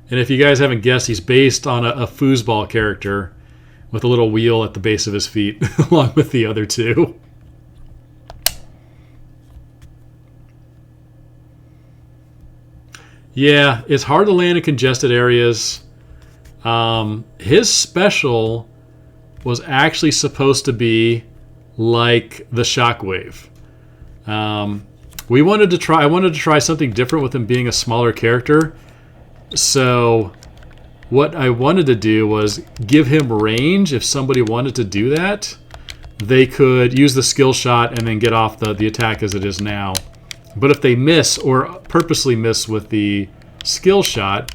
And if you guys haven't guessed, he's based on a foosball character with a little wheel at the base of his feet, along with the other two. Yeah, it's hard to land in congested areas. His special was actually supposed to be like the Shockwave. I wanted to try something different with him being a smaller character. So what I wanted to do was give him range. If somebody wanted to do that, they could use the skill shot and then get off the attack as it is now. But if they miss or purposely miss with the skill shot,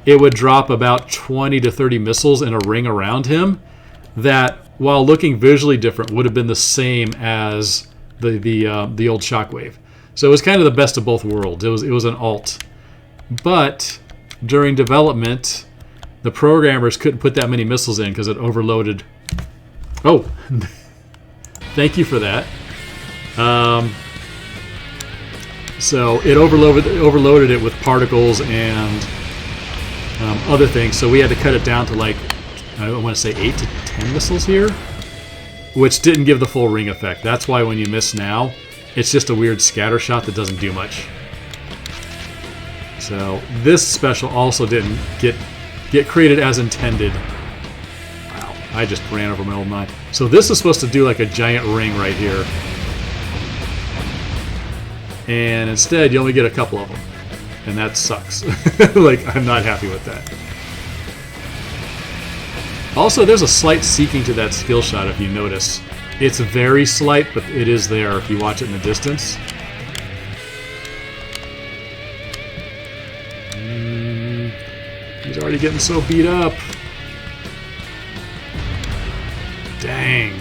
it would drop about 20 to 30 missiles in a ring around him that, while looking visually different, would have been the same as the old Shockwave. So it was kind of the best of both worlds. It was an alt. But during development, the programmers couldn't put that many missiles in because it overloaded. Oh, thank you for that. So it overloaded it with particles and other things. So we had to cut it down to, like, I want to say 8 to 10 missiles here, which didn't give the full ring effect. That's why when you miss now, it's just a weird scatter shot that doesn't do much. So this special also didn't get created as intended. Wow, I just ran over my old mind. So this is supposed to do like a giant ring right here. And instead, you only get a couple of them. And that sucks. Like, I'm not happy with that. Also, there's a slight seeking to that skill shot, if you notice. It's very slight, but it is there if you watch it in the distance. He's already getting so beat up. Dang.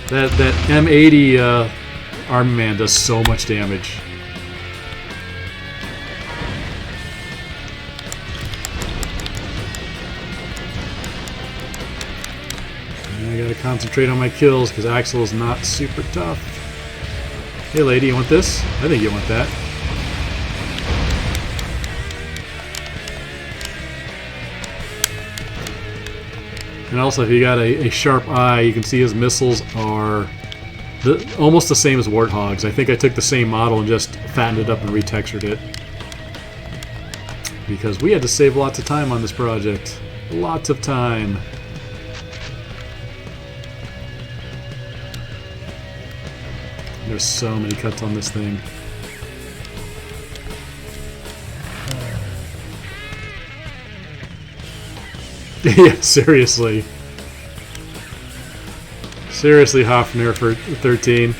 That M80 Army Man does so much damage. I gotta concentrate on my kills because Axel is not super tough. Hey lady, you want this? I think you want that. And also, if you got a sharp eye, you can see his missiles are almost the same as Warthog's. I think I took the same model and just fattened it up and retextured it. Because we had to save lots of time on this project. Lots of time. There's so many cuts on this thing. Yeah, seriously. Seriously, Hoffner for 13.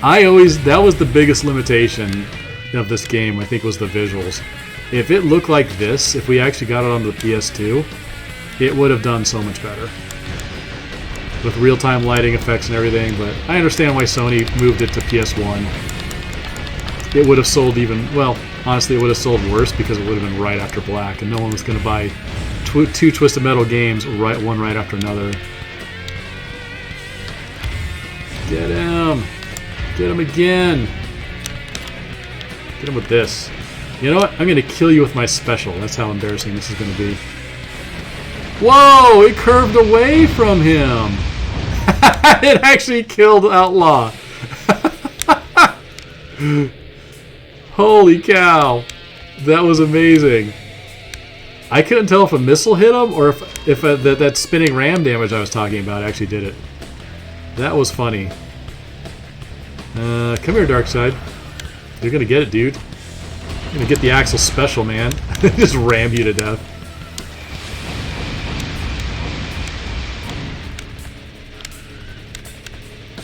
That was the biggest limitation of this game, I think, was the visuals. If it looked like this, if we actually got it onto the PS2, it would have done so much better. With real-time lighting effects and everything, but I understand why Sony moved it to PS1. It would have sold even, well, honestly, it would have sold worse because it would have been right after Black, and no one was going to buy two Twisted Metal games one right after another. Get him! Get him again! Get him with this. You know what? I'm going to kill you with my special. That's how embarrassing this is going to be. Whoa! It curved away from him! It actually killed Outlaw! Holy cow! That was amazing. I couldn't tell if a missile hit him or if that spinning ram damage I was talking about actually did it. That was funny. Come here, Darkseid. You're gonna get it, dude. You're gonna get the Axel special, man. Just ram you to death.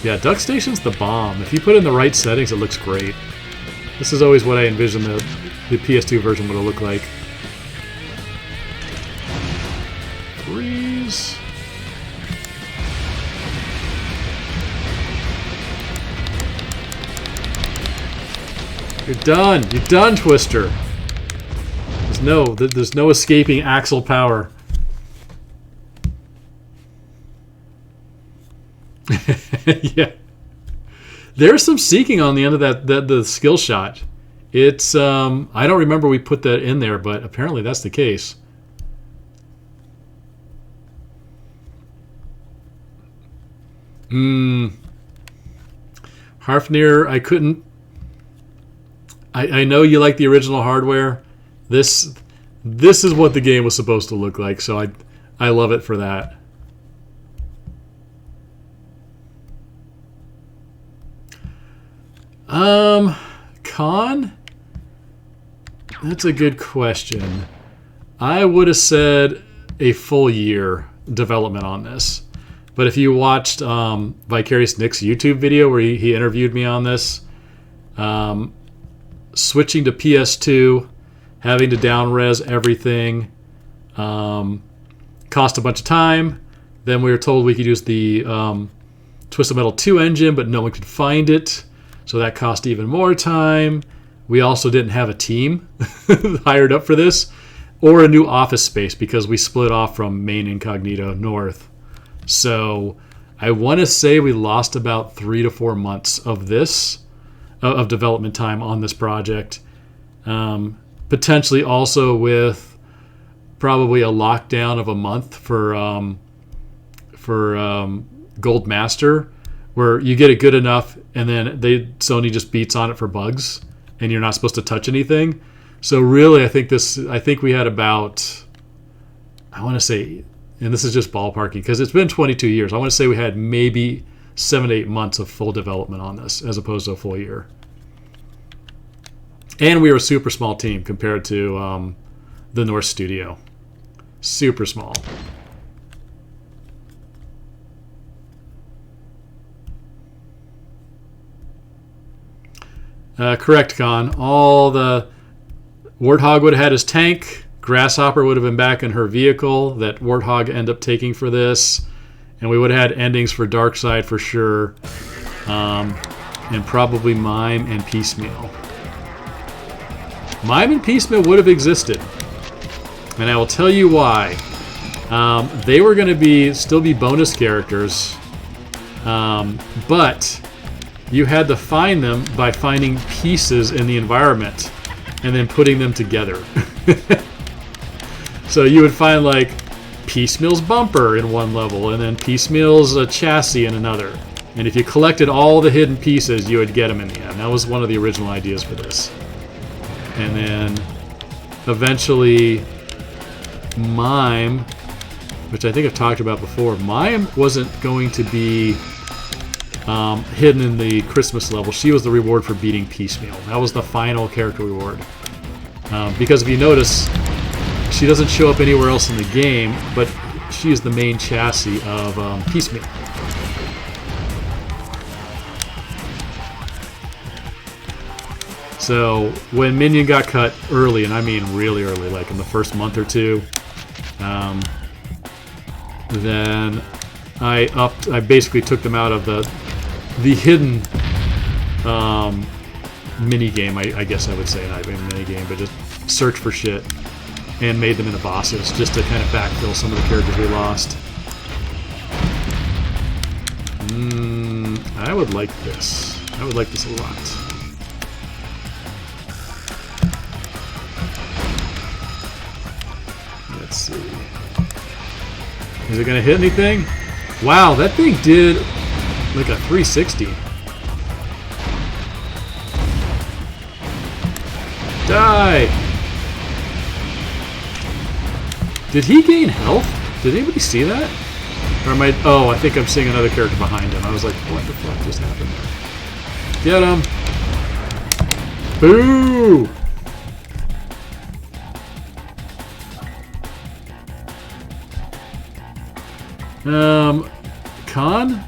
Yeah, Duck Station's the bomb. If you put it in the right settings, it looks great. This is always what I envisioned the PS2 version would have looked like. Freeze. You're done. You're done, Twister. There's no escaping Axel power. Yeah. There's some seeking on the end of the skill shot. It's I don't remember we put that in there, but apparently that's the case. Harfnir, I couldn't. I know you like the original hardware. This is what the game was supposed to look like, so I love it for that. Con? That's a good question. I would have said a full year development on this. But if you watched Vicarious Nick's YouTube video where he interviewed me on this, switching to PS2, having to down-res everything, cost a bunch of time. Then we were told we could use the Twisted Metal 2 engine, but no one could find it. So that cost even more time. We also didn't have a team hired up for this or a new office space because we split off from main Incognito North. So I want to say we lost about 3 to 4 months of this, of development time on this project. Potentially also with probably a lockdown of a month for Gold Master, where you get it good enough and then Sony just beats on it for bugs and you're not supposed to touch anything. So really, I think we had about, I want to say, and this is just ballparking because it's been 22 years. I want to say we had maybe 7 to 8 months of full development on this as opposed to a full year. And we were a super small team compared to the North studio. Super small. Correct, Con. All the Warthog would have had his tank. Grasshopper would have been back in her vehicle that Warthog ended up taking for this. And we would have had endings for Darkseid for sure. And probably Mime and Piecemeal. Mime and Piecemeal would have existed. And I will tell you why. They were going to still be bonus characters. But you had to find them by finding pieces in the environment and then putting them together. So you would find like Piecemeal's bumper in one level and then Piecemeal's chassis in another. And if you collected all the hidden pieces, you would get them in the end. That was one of the original ideas for this. And then eventually Mime, which I think I've talked about before, Mime wasn't going to be hidden in the Christmas level. She was the reward for beating Piecemeal. That was the final character reward. Because if you notice, she doesn't show up anywhere else in the game, but she is the main chassis of Piecemeal. So when Minion got cut early, and I mean really early, like in the first month or two, then I basically took them out of the hidden mini game, I guess I would say, not even mini game, but just search for shit, and made them into bosses just to kind of backfill some of the characters we lost. I would like this. I would like this a lot. Let's see. Is it going to hit anything? Wow, that thing did like a 360. Die! Did he gain health? Did anybody see that? Or am I... Oh, I think I'm seeing another character behind him. I was like, what the fuck just happened there? Get him! Boo! Con?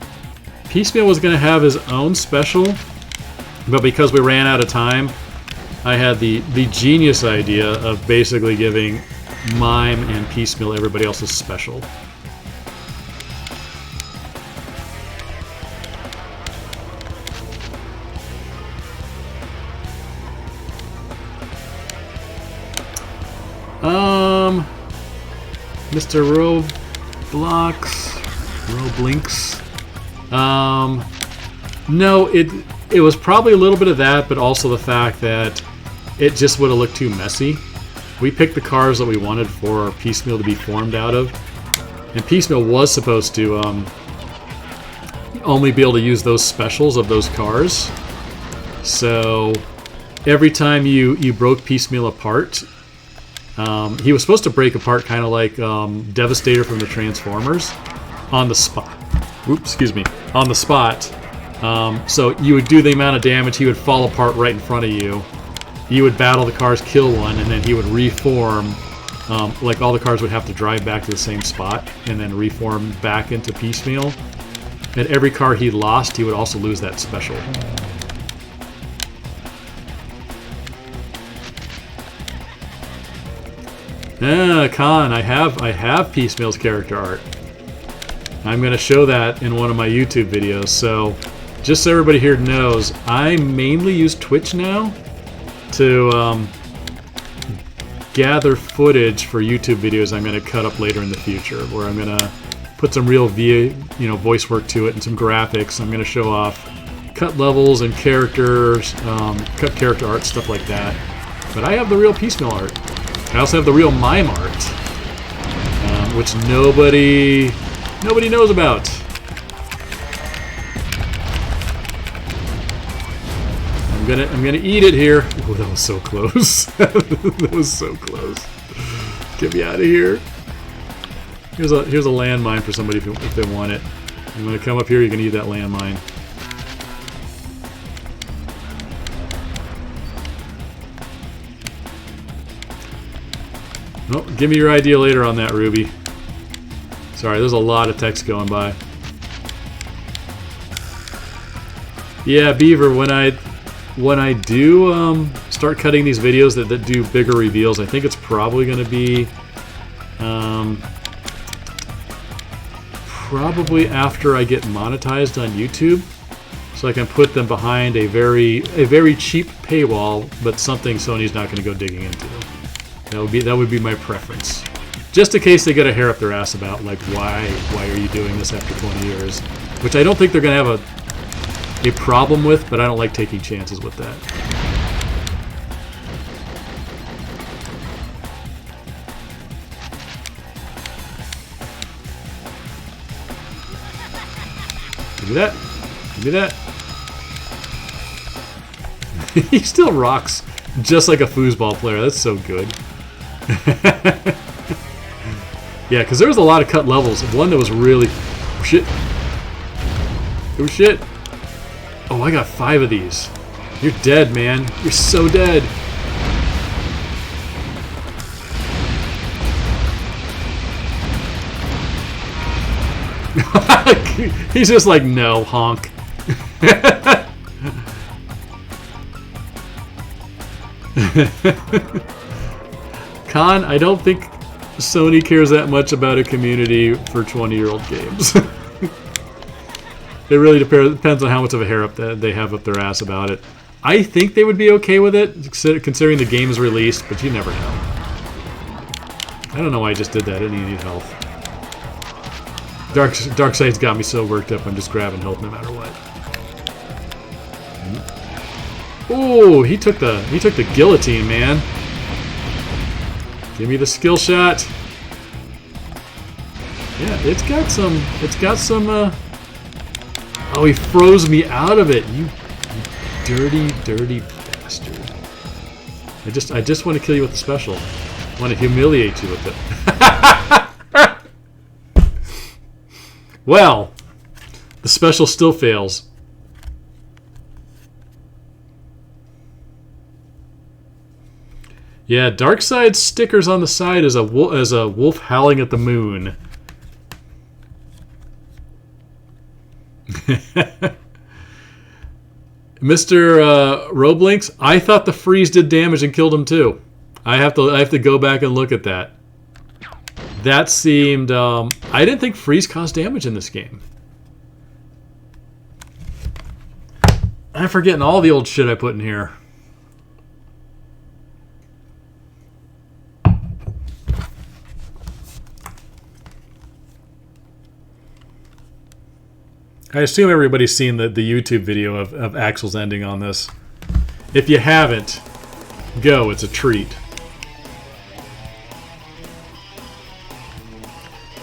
Piecemeal was going to have his own special, but because we ran out of time, I had the genius idea of basically giving Mime and Piecemeal everybody else's special. Mr. Roblinks. No, it was probably a little bit of that, but also the fact that it just would have looked too messy. We picked the cars that we wanted for our piecemeal to be formed out of. And piecemeal was supposed to only be able to use those specials of those cars. So every time you broke piecemeal apart, he was supposed to break apart kind of like Devastator from the Transformers on the spot. Oops, excuse me. On the spot. So you would do the amount of damage, he would fall apart right in front of you. You would battle the cars, kill one, and then he would reform. Like all the cars would have to drive back to the same spot and then reform back into piecemeal. And every car he lost, he would also lose that special. Khan, I have piecemeal's character art. I'm going to show that in one of my YouTube videos. So, just so everybody here knows, I mainly use Twitch now to gather footage for YouTube videos I'm going to cut up later in the future, where I'm going to put some real voice work to it and some graphics. I'm going to show off cut levels and characters, cut character art, stuff like that. But I have the real piecemeal art. I also have the real mime art, which nobody knows about. I'm gonna eat it here. Oh, that was so close. That was so close. Get me out of here. Here's a landmine for somebody if they want it. I'm gonna come up here. You can eat that landmine. Oh, give me your idea later on that, Ruby. Sorry, there's a lot of text going by. Yeah, Beaver, when I do start cutting these videos that do bigger reveals, I think it's probably going to be probably after I get monetized on YouTube, so I can put them behind a very cheap paywall, but something Sony's not going to go digging into. That would be my preference. Just in case they get a hair up their ass about, like, why are you doing this after 20 years? Which I don't think they're going to have a problem with, but I don't like taking chances with that. Give me that. Give me that. He still rocks just like a foosball player. That's so good. Yeah, because there was a lot of cut levels. One that was really... Oh, shit. Oh, shit. Oh, I got 5 of these. You're dead, man. You're so dead. He's just like, no, honk. Khan, I don't think Sony cares that much about a community for 20-year-old games. It really depends on how much of a hair up that they have up their ass about it. I think they would be okay with it, considering the game is released, but you never know. I don't know why I just did that. I didn't need health. Darkside's got me so worked up, I'm just grabbing health no matter what. Oh, he took the guillotine, man. Give me the skill shot. Yeah, it's got some oh, he froze me out of it. You dirty bastard. I just want to kill you with the special. I want to humiliate you with it. Well, the special still fails. Yeah, Darkseid stickers on the side as a wolf howling at the moon. Mr. Roblinks, I thought the freeze did damage and killed him too. I have to go back and look at that. That seemed I didn't think freeze caused damage in this game. I'm forgetting all the old shit I put in here. I assume everybody's seen the YouTube video of Axel's ending on this. If you haven't, Go, it's a treat.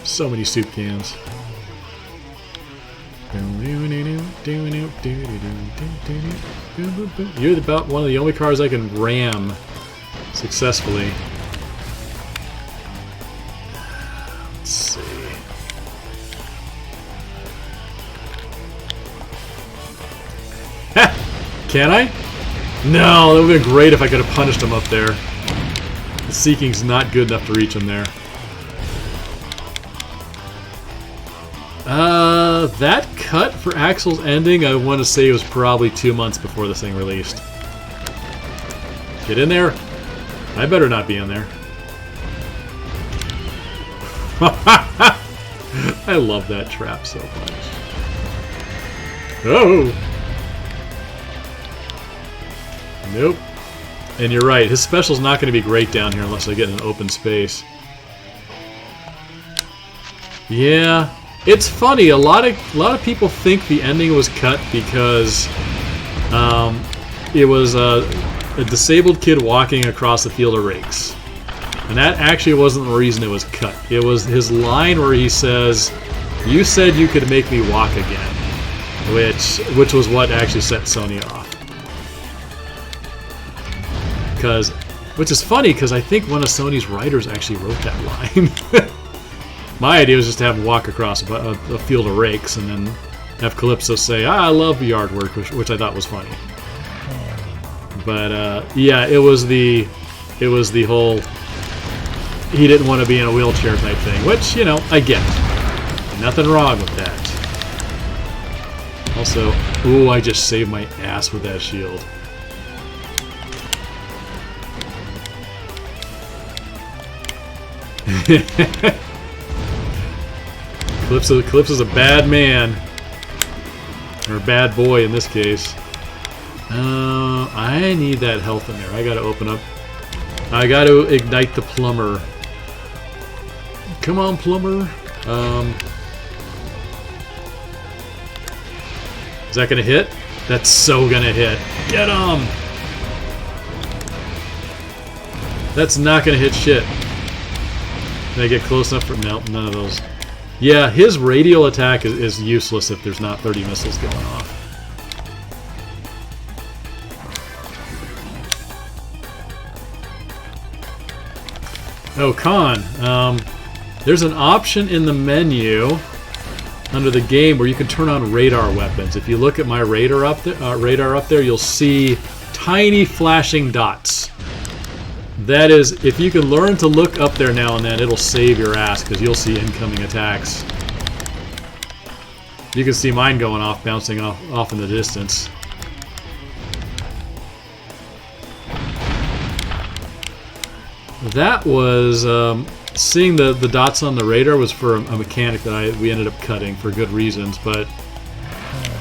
So many soup cans. You're about one of the only cars I can ram successfully. Let's see. Can I? No, that would have been great if I could have punished him up there. The seeking's not good enough to reach him there. That cut for Axel's ending, I want to say it was probably 2 months before this thing released. Get in there. I better not be in there. I love that trap so much. Oh! Nope. And you're right, his special's not going to be great down here unless I get an open space. Yeah. It's funny, a lot of people think the ending was cut because it was a disabled kid walking across the field of rakes. And that actually wasn't the reason it was cut. It was his line where he says, "You said you could make me walk again," which was what actually set Sony off. Which is funny because I think one of Sony's writers actually wrote that line. My idea was just to have him walk across a field of rakes and then have Calypso say, "I love yard work," which I thought was funny. But yeah, it was the whole he didn't want to be in a wheelchair type thing, which, you know, I get. Nothing wrong with that. Also, ooh, I just saved my ass with that shield. Calypso's a bad man. Or a bad boy in this case. I need that health in there. I gotta open up. I gotta ignite the plumber. Come on, plumber. Is that gonna hit? That's so gonna hit. Get him! That's not gonna hit shit. Can I get close enough for... Nope, none of those. Yeah, his radial attack is useless if there's not 30 missiles going off. Oh, Con. There's an option in the menu under the game where you can turn on radar weapons. If you look at my radar up there, you'll see tiny flashing dots. That is, if you can learn to look up there now and then, it'll save your ass because you'll see incoming attacks. You can see mine going off, bouncing off in the distance. That was seeing the dots on the radar was for a mechanic that we ended up cutting for good reasons, but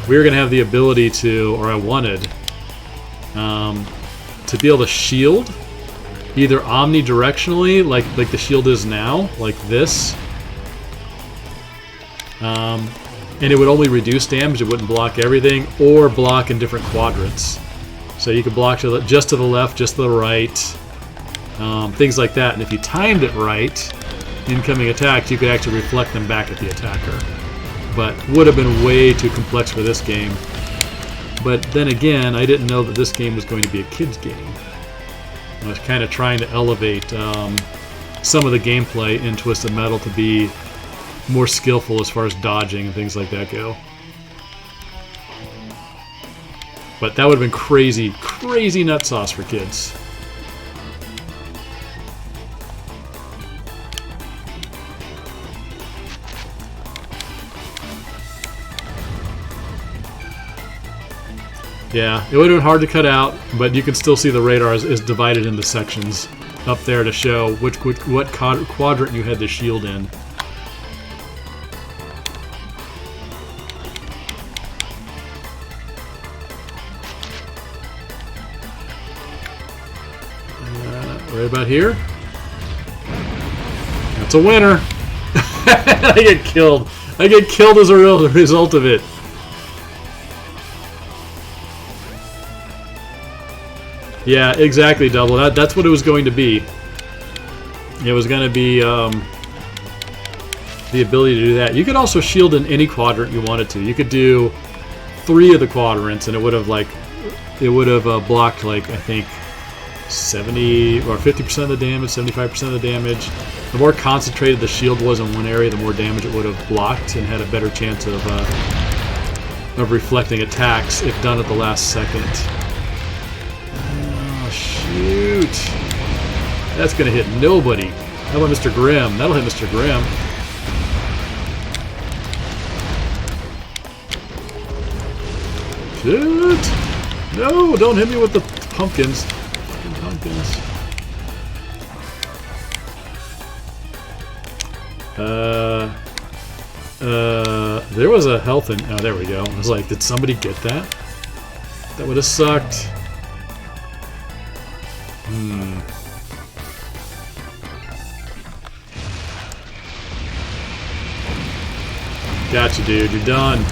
we were going to have the ability to, or I wanted, to be able to shield either omnidirectionally, like the shield is now, like this, and it would only reduce damage, it wouldn't block everything, or block in different quadrants. So you could block just to the left, just to the right, things like that. And if you timed it right, incoming attacks, you could actually reflect them back at the attacker. But would have been way too complex for this game. But then again, I didn't know that this game was going to be a kid's game. I was kind of trying to elevate some of the gameplay in Twisted Metal to be more skillful as far as dodging and things like that go. But that would have been crazy, crazy nut sauce for kids. Yeah, it would have been hard to cut out, but you can still see the radar is divided into sections up there to show what quadrant you had the shield in. Right about here. That's a winner. I get killed. I get killed as a result of it. Yeah, exactly, Double. That's what it was going to be. It was going to be the ability to do that. You could also shield in any quadrant you wanted to. You could do 3 of the quadrants, and it would have blocked, like, I think 70 or 50% of the damage, 75% of the damage. The more concentrated the shield was in one area, the more damage it would have blocked and had a better chance of reflecting attacks if done at the last second. Oh, shoot. That's going to hit nobody. How about Mr. Grimm? That'll hit Mr. Grimm. Shoot! No, don't hit me with the pumpkins. Fucking pumpkins. There was a health in... Oh, there we go. I was like, did somebody get that? That would have sucked. Gotcha, dude. You're done.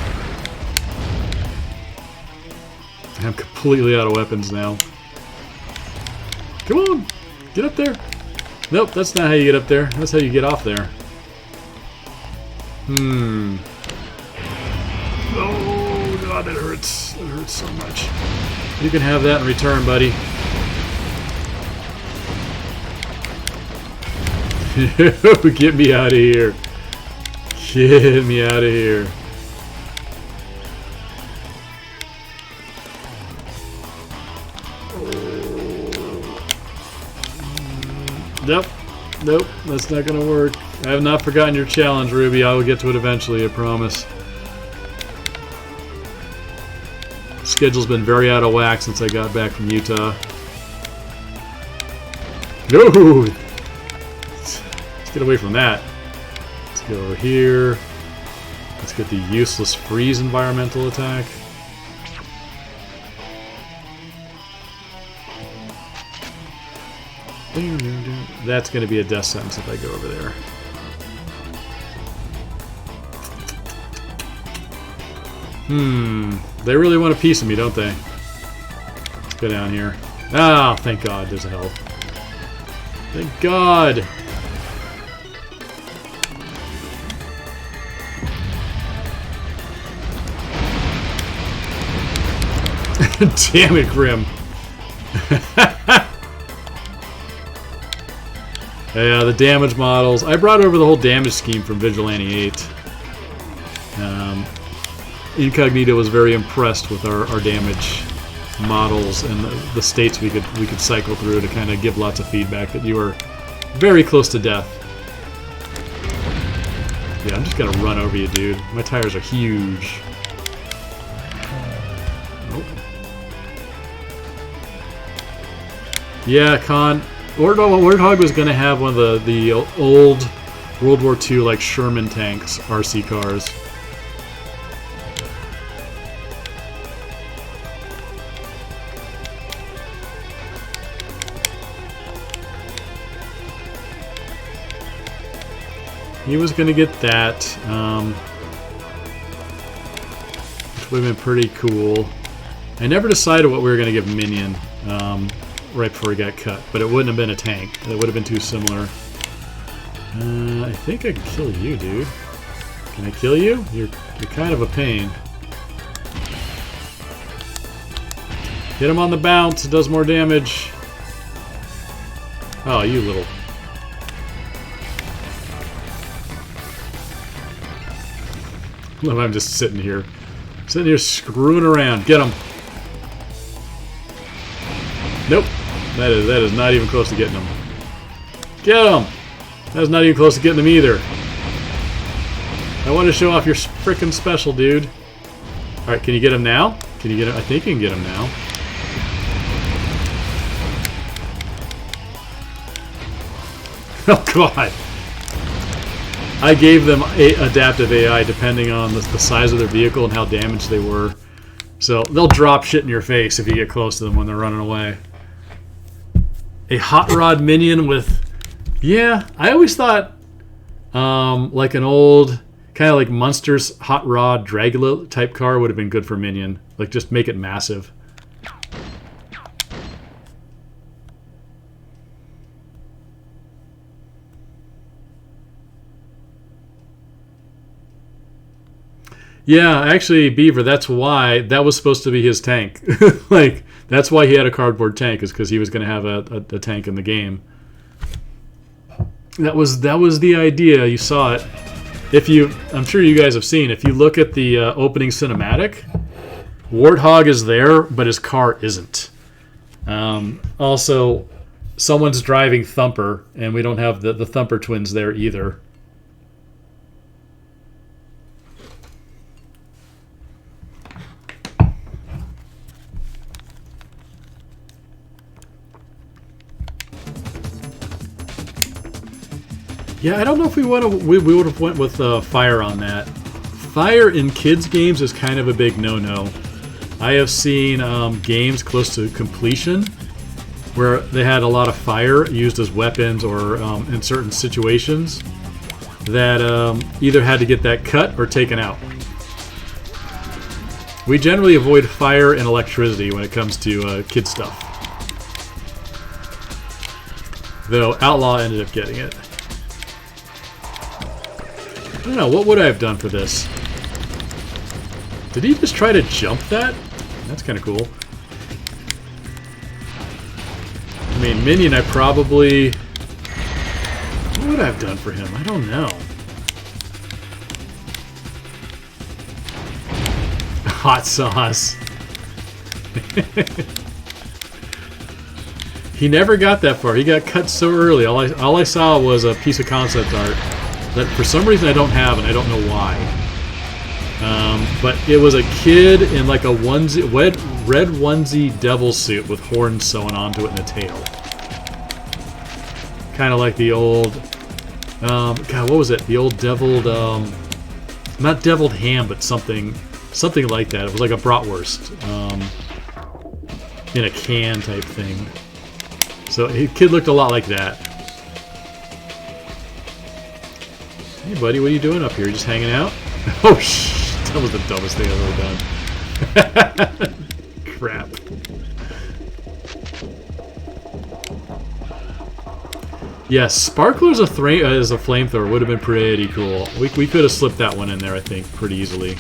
I'm completely out of weapons now. Come on! Get up there! Nope, that's not how you get up there. That's how you get off there. Oh, God, that hurts. That hurts so much. You can have that in return, buddy. Get me out of here. Get me out of here. Nope. Nope. That's not going to work. I have not forgotten your challenge, Ruby. I will get to it eventually, I promise. Schedule's been very out of whack since I got back from Utah. No! Let's get away from that. Let's go over here. Let's get the useless freeze environmental attack. That's going to be a death sentence if I go over there. They really want a piece of me, don't they? Let's go down here. Ah, thank God there's a health. Thank God! Damn it, Grim. Yeah, the damage models. I brought over the whole damage scheme from Vigilante 8. Incognito was very impressed with our damage models and the states we could cycle through to kind of give lots of feedback that you were very close to death. Yeah, I'm just gonna run over you, dude. My tires are huge. Nope. Yeah, Con. Warthog was going to have one of the old World War II, like Sherman tanks, RC cars. He was going to get that, which would have been pretty cool. I never decided what we were going to give Minion. Right before he got cut, but it wouldn't have been a tank. That would have been too similar. I think I can kill you, dude. Can I kill you? You're kind of a pain. Hit him on the bounce. It does more damage. Oh, you little... Look, I'm just sitting here screwing around. Get him. Nope. That is not even close to getting him. Get him! That's not even close to getting him either. I want to show off your frickin' special, dude. Alright, can you get him now? Can you get him? I think you can get him now. Oh, God. I gave them adaptive AI depending on the size of their vehicle and how damaged they were. So they'll drop shit in your face if you get close to them when they're running away. A hot rod minion with... Yeah, I always thought like an old, kind of like Munster's hot rod Dragula type car would have been good for minion. Like, just make it massive. Yeah, actually, Beaver, that's why that was supposed to be his tank. Like, that's why he had a cardboard tank, is because he was going to have a tank in the game. That was the idea. You saw it. I'm sure you guys have seen. If you look at the opening cinematic, Warthog is there, but his car isn't. Also, someone's driving Thumper, and we don't have the Thumper twins there either. Yeah, I don't know if we would have went with fire on that. Fire in kids games is kind of a big no-no. I have seen games close to completion where they had a lot of fire used as weapons or in certain situations that either had to get that cut or taken out. We generally avoid fire and electricity when it comes to kid stuff. Though Outlaw ended up getting it. I don't know, what would I have done for this? Did he just try to jump that? That's kind of cool. I mean, Minion, I probably... What would I have done for him? I don't know. Hot sauce. He never got that far. He got cut so early. All I saw was a piece of concept art that for some reason I don't have, and I don't know why. But it was a kid in like a onesie, red onesie devil suit with horns sewn onto it and a tail. Kind of like the old, God, what was it? The old deviled, not deviled ham, but something like that. It was like a bratwurst in a can type thing. So the kid looked a lot like that. Hey, buddy, what are you doing up here? Just hanging out? Oh, that was the dumbest thing I've ever done. Crap. Yes, Sparkler's a flamethrower would have been pretty cool. We could have slipped that one in there, I think, pretty easily.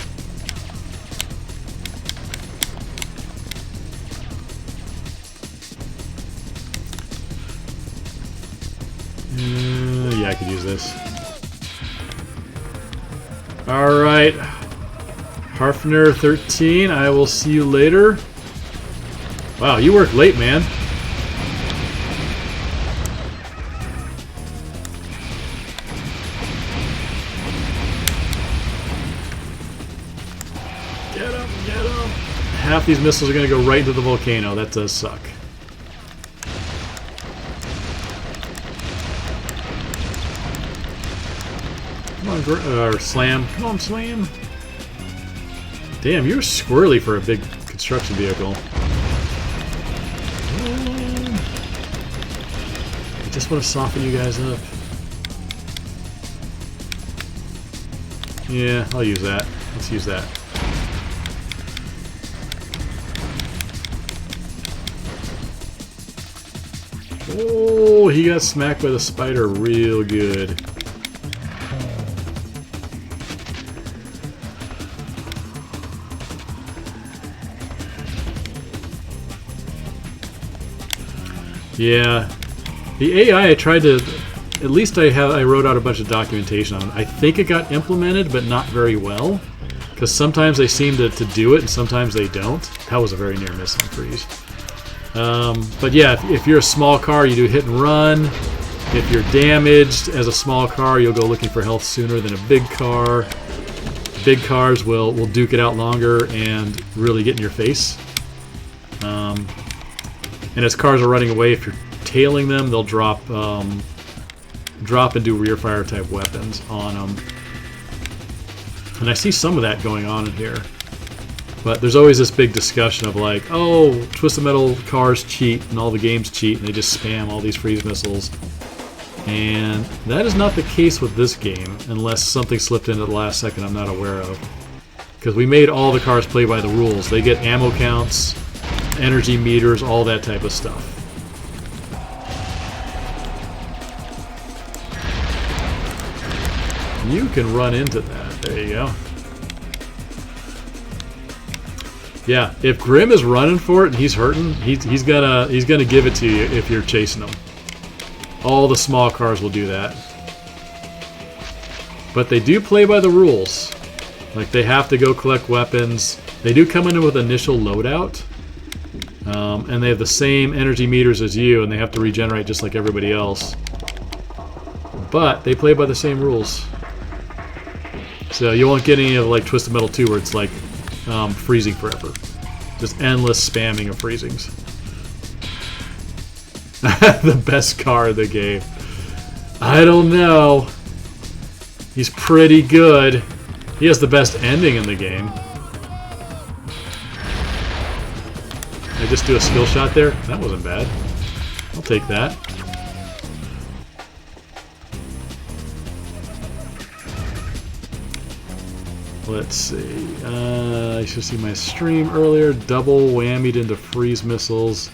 Yeah, I could use this. Alright. Harfner 13, I will see you later. Wow, you work late, man. Get him, get him. Half these missiles are going to go right into the volcano. That does suck. Come on, Slam. Come on, Slam. Damn, you're squirrely for a big construction vehicle. I just want to soften you guys up. Yeah, I'll use that. Let's use that. Oh, he got smacked by the spider real good. Yeah, the AI I tried to, at least I wrote out a bunch of documentation on it. I think it got implemented, but not very well, because sometimes they seem to do it and sometimes they don't. That was a very near miss on Freeze. But yeah, if you're a small car, you do hit and run. If you're damaged as a small car, you'll go looking for health sooner than a big car. Big cars will duke it out longer and really get in your face. And as cars are running away, if you're tailing them, they'll drop and do rear fire type weapons on them. And I see some of that going on in here. But there's always this big discussion of like, oh, Twisted Metal cars cheat and all the games cheat and they just spam all these freeze missiles. And that is not the case with this game, unless something slipped in at the last second I'm not aware of. Because we made all the cars play by the rules. They get ammo counts, energy meters, all that type of stuff. You can run into that. There you go. Yeah, if Grim is running for it and he's hurting, he's gonna give it to you if you're chasing him. All the small cars will do that. But they do play by the rules. Like, they have to go collect weapons. They do come in with initial loadout. And they have the same energy meters as you, and they have to regenerate just like everybody else. But they play by the same rules. So you won't get any of like Twisted Metal 2 where it's like freezing forever. Just endless spamming of freezings. The best car in the game. I don't know. He's pretty good. He has the best ending in the game. I just do a skill shot there? That wasn't bad. I'll take that. Let's see. You should see my stream earlier. Double whammied into freeze missiles.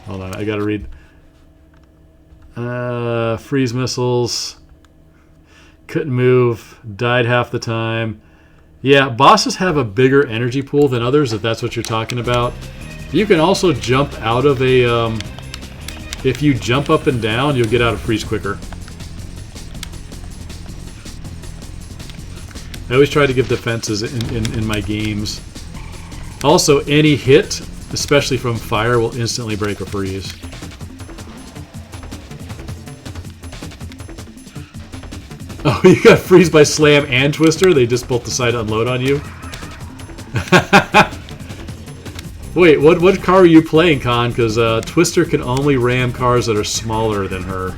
Hold on, I gotta read. Freeze missiles. Couldn't move. Died half the time. Yeah, bosses have a bigger energy pool than others, if that's what you're talking about. You can also jump out of a... if you jump up and down, you'll get out of freeze quicker. I always try to give defenses in my games. Also, any hit, especially from fire, will instantly break a freeze. Oh, you got freeze by slam and twister? They just both decide to unload on you? Wait, what car are you playing, Con? Because Twister can only ram cars that are smaller than her.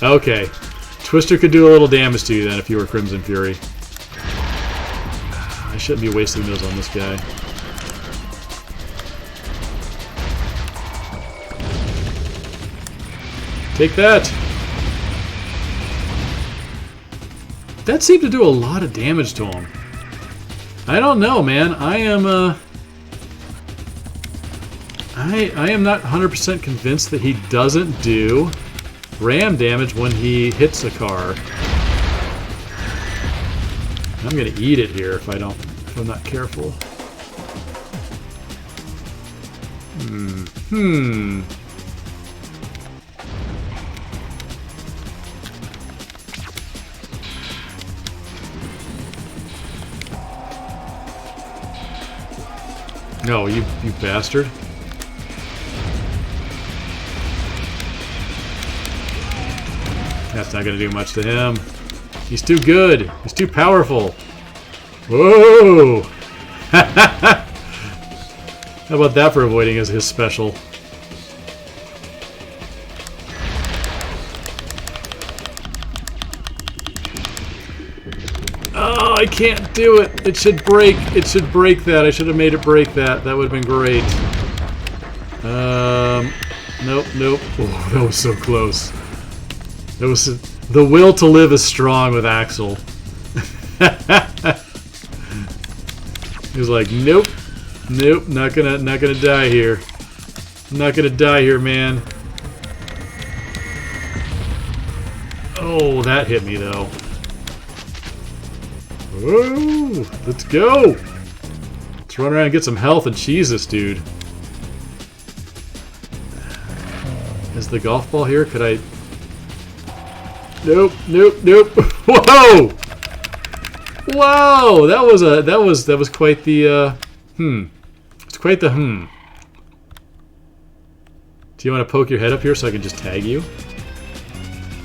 Okay. Twister could do a little damage to you then if you were Crimson Fury. I shouldn't be wasting those on this guy. Take that! That seemed to do a lot of damage to him. I don't know, man. I am not 100% convinced that he doesn't do ram damage when he hits a car. I'm gonna eat it here if I'm not careful. No, you bastard. That's not going to do much to him. He's too good. He's too powerful. Whoa! How about that for avoiding his special? Oh, I can't do it. It should break. It should break that. I should have made it break that. That would have been great. Nope, nope. Oh, that was so close. That was the will to live is strong with Axel. He was like, nope, nope, not gonna die here. I'm not gonna die here, man. Oh, that hit me though. Whoa, let's go. Let's run around and get some health and cheese this dude. Is the golf ball here? Could I? Nope, nope, nope. Whoa! Whoa! That was quite the It's quite the Do you want to poke your head up here so I can just tag you?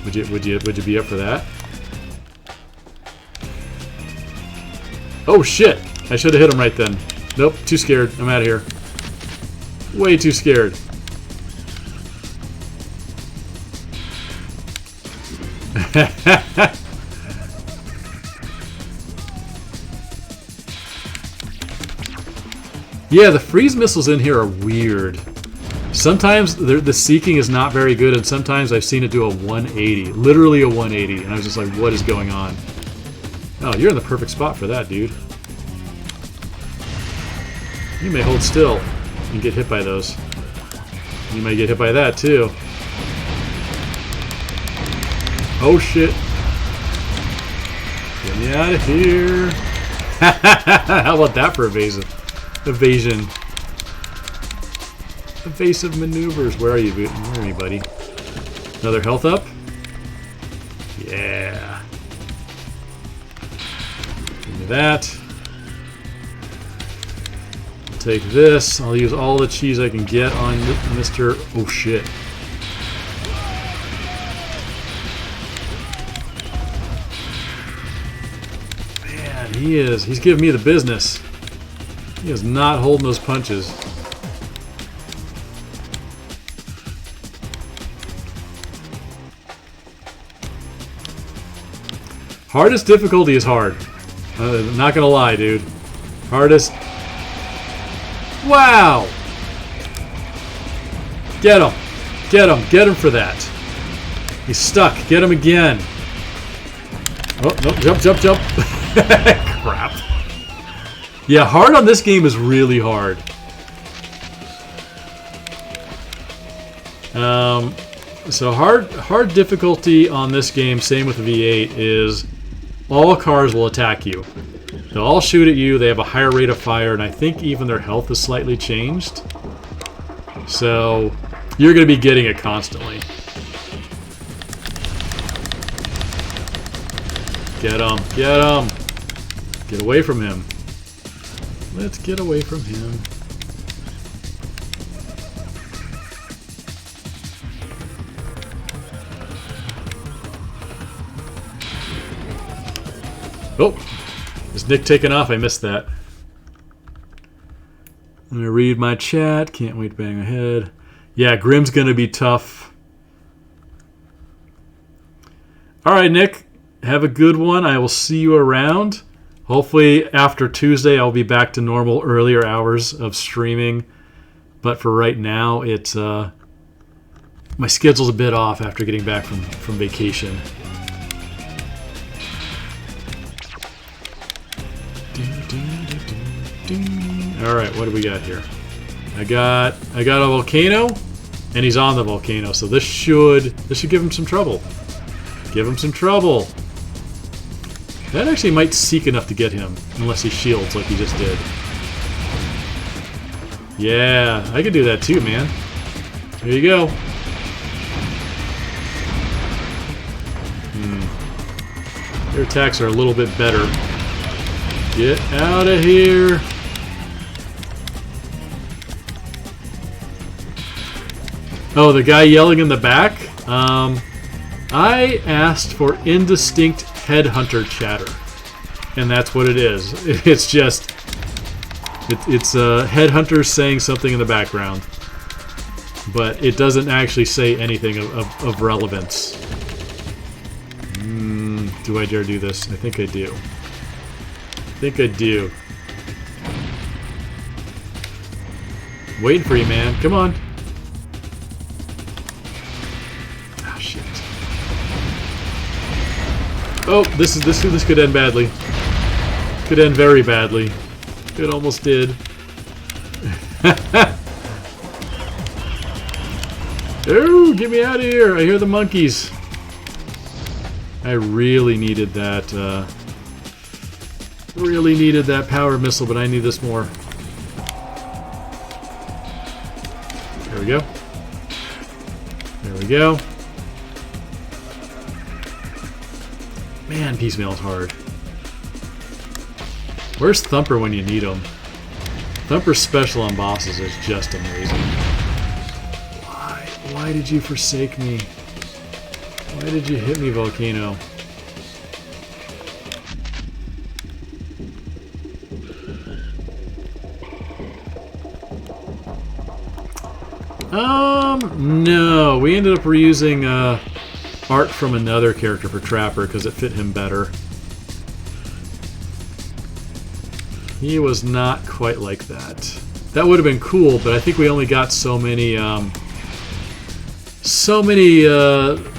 Would you be up for that? Oh shit! I should have hit him right then. Nope, too scared. I'm out of here. Way too scared. Yeah, the freeze missiles in here are weird. Sometimes the seeking is not very good, and sometimes I've seen it do a 180. Literally a 180, and I was just like, what is going on? Oh, you're in the perfect spot for that, dude. You may hold still and get hit by those. You may get hit by that, too. Oh shit. Get me out of here. How about that for evasion? Evasive maneuvers. Where are you, buddy? Another health up? Yeah. Give me that. I'll take this. I'll use all the cheese I can get on Mr. Oh shit. Man, he's giving me the business. He is not holding those punches. Hardest difficulty is hard. Not gonna lie, dude. Hardest. Wow! Get him! Get him! Get him for that! He's stuck. Get him again. Oh, no. Jump, jump, jump. Crap. Yeah, hard on this game is really hard. So hard difficulty on this game, same with V8, is all cars will attack you. They'll all shoot at you, they have a higher rate of fire, and I think even their health is slightly changed. So you're going to be getting it constantly. Get him, get him. Get away from him. Let's get away from him. Oh, is Nick taking off? I missed that. Let me read my chat. Can't wait to bang ahead. Yeah, Grim's going to be tough. All right, Nick. Have a good one. I will see you around. Hopefully after Tuesday I'll be back to normal earlier hours of streaming. But for right now, it's my schedule's a bit off after getting back from vacation. All right, what do we got here? I got a volcano, and he's on the volcano, so this should give him some trouble. Give him some trouble. That actually might seek enough to get him, unless he shields like he just did. Yeah, I could do that too, man. Here you go. Their attacks are a little bit better. Get out of here. Oh, the guy yelling in the back? I asked for indistinct headhunter chatter. And that's what it is. It's just... It's headhunters saying something in the background. But it doesn't actually say anything of relevance. Do I dare do this? I think I do. I think I do. Waiting for you, man. Come on. Oh, shit. Oh, this could end badly. Could end very badly. It almost did. Oh, get me out of here! I hear the monkeys. I really needed that. Really needed that power missile, but I need this more. There we go. There we go. Man, piecemeal's hard. Where's Thumper when you need him? Thumper's special on bosses is just amazing. Why? Why did you forsake me? Why did you hit me, Volcano? No. We ended up reusing art from another character for Trapper because it fit him better. He was not quite like that. That would have been cool, but I think we only got so many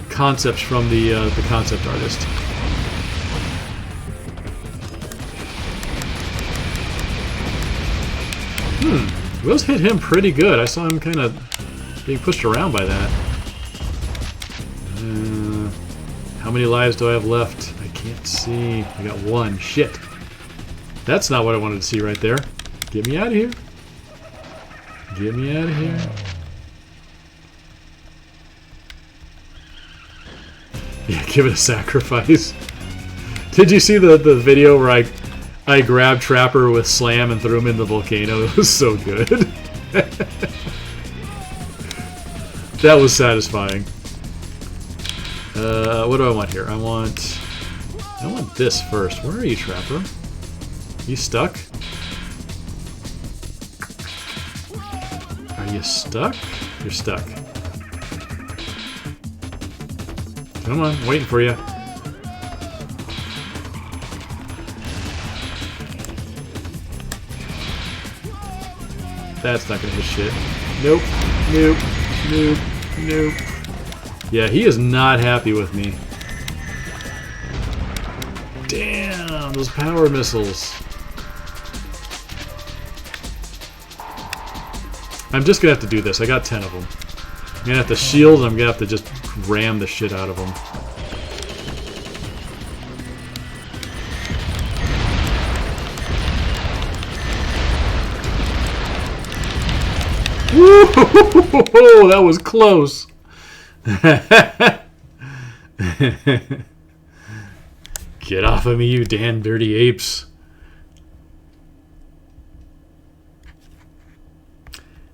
concepts from the concept artist. Those hit him pretty good. I saw him kind of being pushed around by that. How many lives do I have left? I can't see. I got one. Shit. That's not what I wanted to see right there. Get me out of here. Get me out of here. Yeah, give it a sacrifice. Did you see the video where I grabbed Trapper with Slam and threw him in the volcano? It was so good. That was satisfying. What do I want here? I want this first. Where are you, Trapper? You stuck? Are you stuck? You're stuck. Come on, I'm waiting for you. That's not gonna hit shit. Nope. Nope. Nope. Nope. Yeah, he is not happy with me. Damn, those power missiles. I'm just gonna have to do this. I got 10 of them. I'm gonna have to shield and I'm gonna have to just ram the shit out of them. Woo! That was close. Get off of me, you damn dirty apes.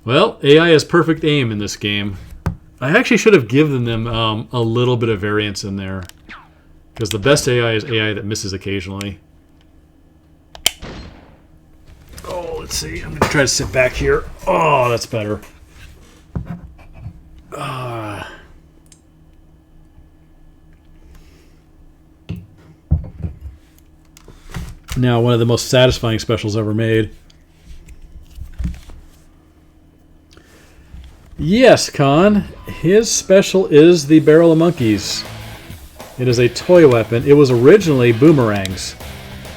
Well, AI has perfect aim in this game. I actually should have given them a little bit of variance in there. Because the best AI is AI that misses occasionally. Oh, let's see. I'm going to try to sit back here. Oh, that's better. Now, one of the most satisfying specials ever made. Yes, Khan. His special is the Barrel of Monkeys. It is a toy weapon. It was originally boomerangs,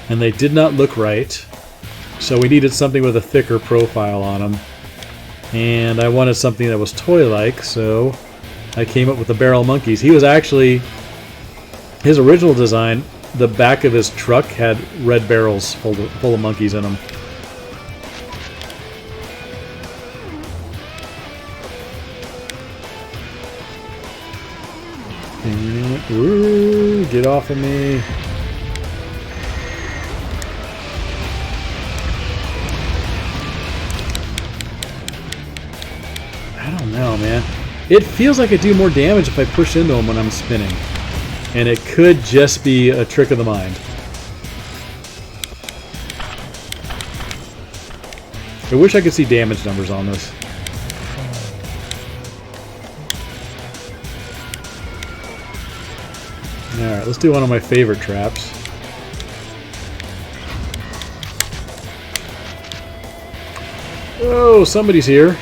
and they did not look right. So we needed something with a thicker profile on them. And I wanted something that was toy-like, so I came up with the Barrel of Monkeys. He was actually... His original design, the back of his truck had red barrels full of monkeys in them. Ooh, get off of me. I don't know, man. It feels like I do more damage if I push into him when I'm spinning. And it could just be a trick of the mind. I wish I could see damage numbers on this. Alright, let's do one of my favorite traps. Oh, somebody's here.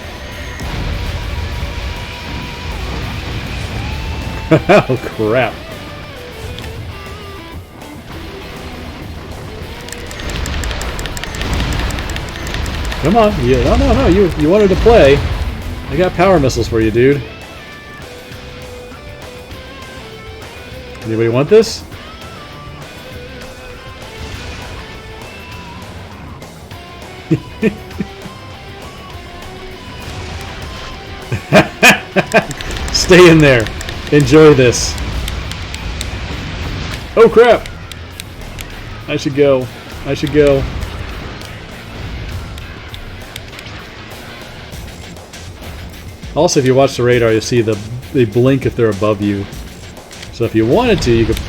Oh, crap. Come on. Yeah, no. You wanted to play. I got power missiles for you, dude. Anybody want this? Stay in there. Enjoy this. Oh crap! I should go. I should go. Also, if you watch the radar, you'll see they blink if they're above you. So if you wanted to, you could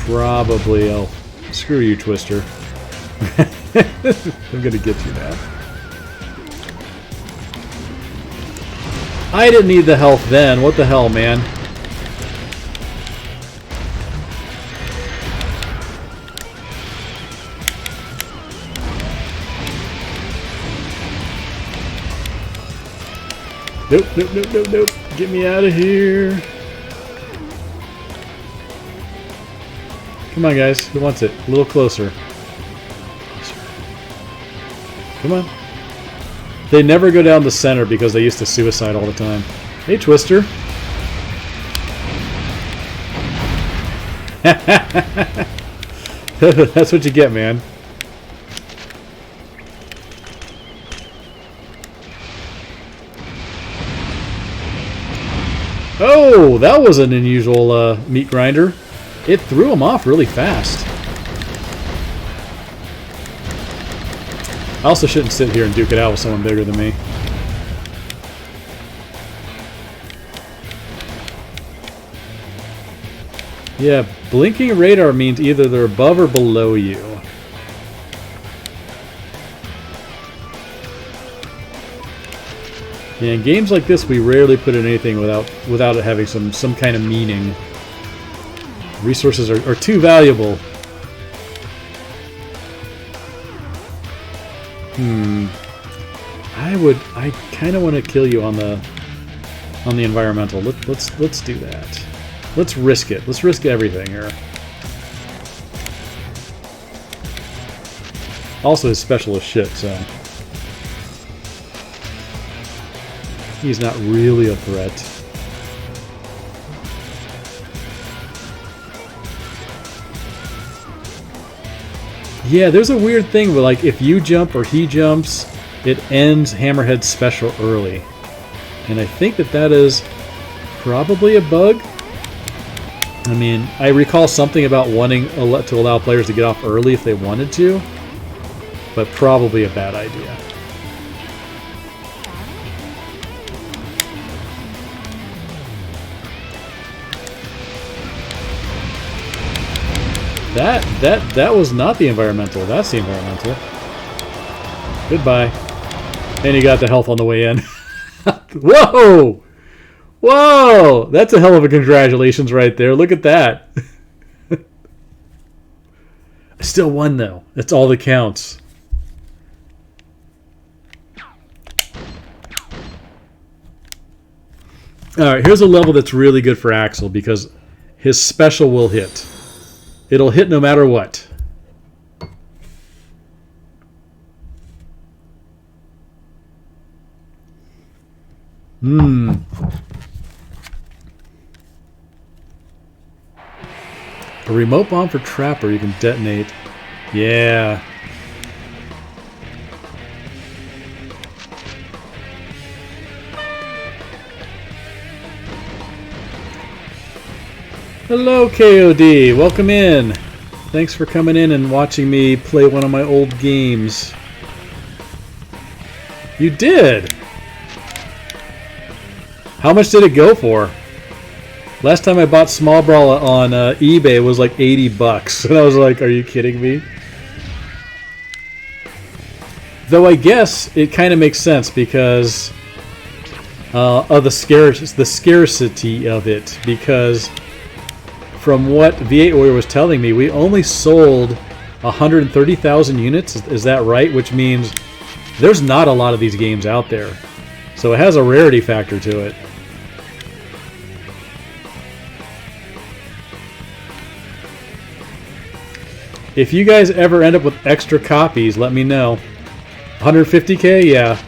probably... Oh, screw you, Twister. I'm gonna get you now. I didn't need the health then. What the hell, man? Nope. Get me out of here. Come on, guys. Who wants it? A little closer. Come on. They never go down the center because they used to suicide all the time. Hey, Twister. That's what you get, man. Oh, that was an unusual meat grinder. It threw him off really fast. I also shouldn't sit here and duke it out with someone bigger than me. Yeah, blinking radar means either they're above or below you. Yeah, in games like this, we rarely put in anything without it having some kind of meaning. Resources are too valuable. I kind of want to kill you on the environmental. Let's do that. Let's risk it. Let's risk everything here. Also, his special is shit, so he's not really a threat. Yeah, there's a weird thing where, like, if you jump or he jumps, it ends Hammerhead's special early. And I think that is probably a bug. I mean, I recall something about wanting to allow players to get off early if they wanted to, but probably a bad idea. That was not the environmental. That's the environmental. Goodbye. And he got the health on the way in. Whoa! Whoa! That's a hell of a congratulations right there. Look at that. I still won, though. That's all that counts. Alright, here's a level that's really good for Axel because his special will hit. It'll hit no matter what. A remote bomb for Trapper you can detonate. Yeah. Hello, KOD. Welcome in. Thanks for coming in and watching me play one of my old games. You did? How much did it go for? Last time I bought Small Brawl on eBay it was like $80. And I was like, are you kidding me? Though I guess it kind of makes sense because of the scarcity of it. Because from what V8 Warrior was telling me, we only sold 130,000 units. Is that right? Which means there's not a lot of these games out there. So it has a rarity factor to it. If you guys ever end up with extra copies, let me know. 150K? Yeah.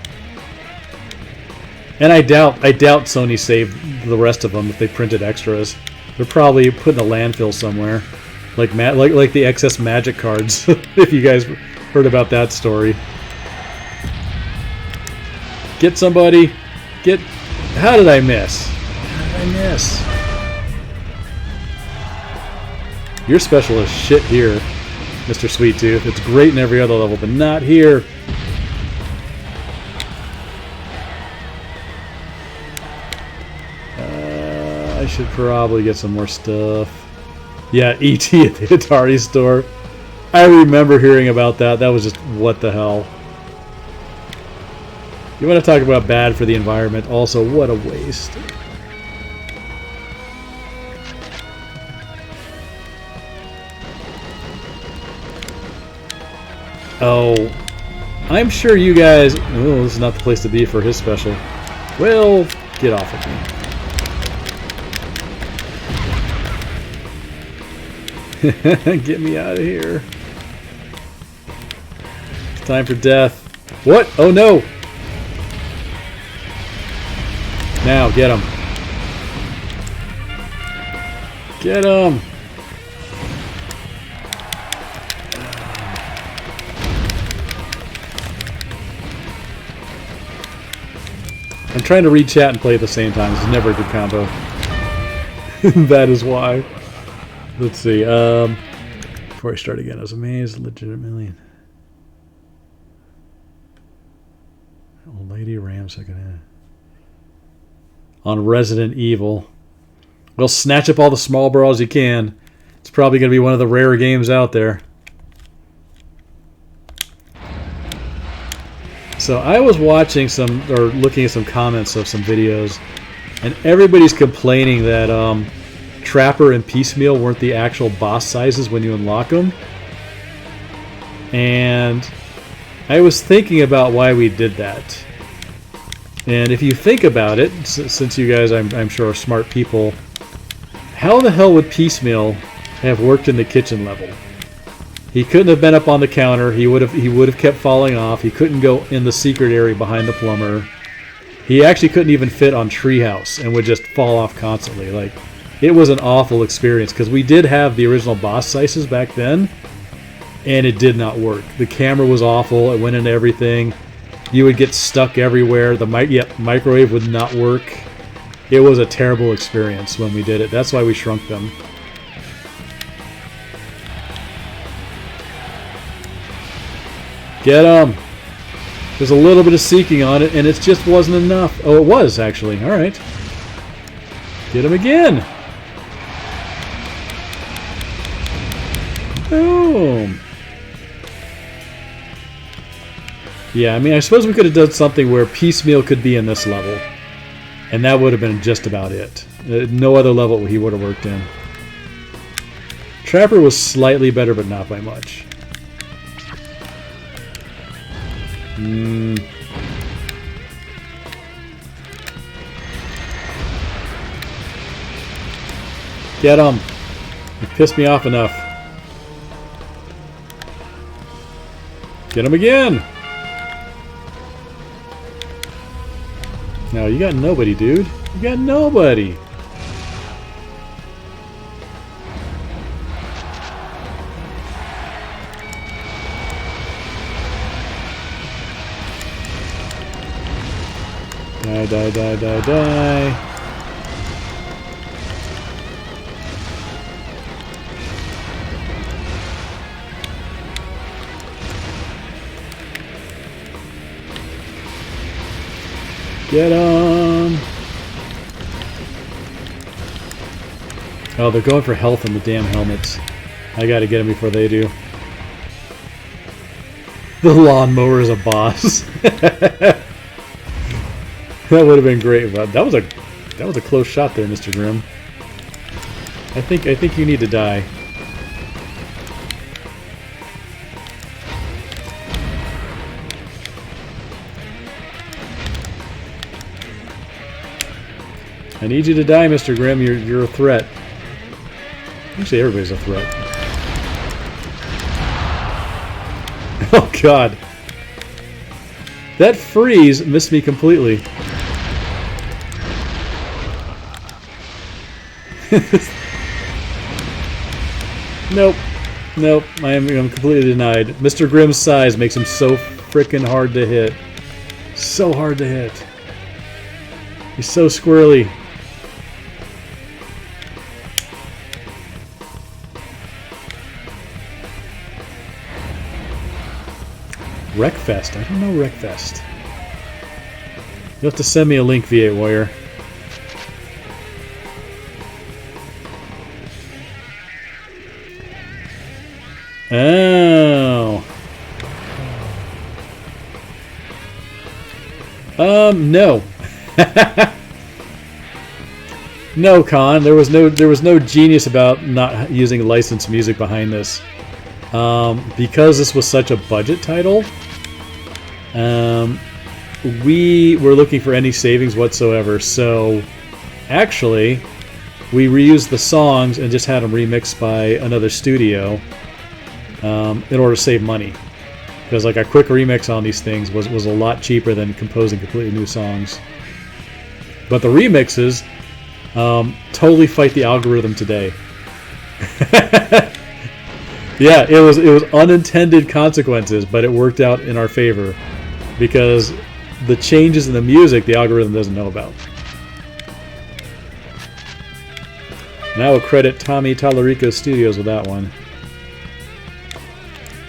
And I doubt Sony saved the rest of them if they printed extras. They're probably put in a landfill somewhere, like the excess Magic cards. If you guys heard about that story. Get somebody. Get. How did I miss? How did I miss? Your special is shit here, Mr. Sweet Tooth. It's great in every other level, but not here. I should probably get some more stuff. Yeah, E.T. at the Atari store. I remember hearing about that. That was just, what the hell. You want to talk about bad for the environment. Also, what a waste. Oh, I'm sure you guys... Oh, this is not the place to be for his special. Well, get off of me. Get me out of here. It's time for death. What? Oh no! Now, get him. Get him! I'm trying to read chat and play at the same time. This is never a good combo. That is why. Let's see. Before I start again, I was amazed, legitimately. Old Lady Ram second. On Resident Evil. Well, snatch up all the small brawls you can. It's probably going to be one of the rare games out there. So I was watching some, or looking at some comments of some videos, and everybody's complaining that Trapper and Piecemeal weren't the actual boss sizes when you unlock them. And I was thinking about why we did that. And if you think about it, since you guys I'm sure are smart people, how the hell would Piecemeal have worked in the kitchen level? He couldn't have been up on the counter. He would have kept falling off. He couldn't go in the secret area behind the plumber. He actually couldn't even fit on Treehouse and would just fall off constantly. Like, it was an awful experience because we did have the original boss sizes back then, and it did not work. The camera was awful. It went into everything. You would get stuck everywhere. The microwave would not work. It was a terrible experience when we did it. That's why we shrunk them. Get him! There's a little bit of seeking on it, and it just wasn't enough. Oh, it was, actually. All right. Get him again! Boom! Yeah, I mean, I suppose we could have done something where Piecemeal could be in this level. And that would have been just about it. No other level he would have worked in. Trapper was slightly better, but not by much. Get him! You pissed me off enough. Get him again! No, you got nobody, dude. You got nobody. Die, die, die, die, die. Get 'em! Oh, they're going for health in the damn helmets. I gotta get them before they do. The lawnmower is a boss. That would have been great, but that was a close shot there, Mr. Grimm. I think you need to die. I need you to die, Mr. Grimm. You're a threat. Actually, everybody's a threat. Oh, God. That freeze missed me completely. Nope. Nope. I'm completely denied. Mr. Grimm's size makes him so frickin' hard to hit. So hard to hit. He's so squirrely. Wreckfest. I don't know Wreckfest. You'll have to send me a link, V8 Warrior. Oh. No. No, Con. There was no genius about not using licensed music behind this. Because this was such a budget title, we were looking for any savings whatsoever. So, actually, we reused the songs and just had them remixed by another studio in order to save money. Because like a quick remix on these things was a lot cheaper than composing completely new songs. But the remixes totally fight the algorithm today. Yeah, it was unintended consequences, but it worked out in our favor because the changes in the music the algorithm doesn't know about. And I will credit Tommy Tallarico Studios with that one.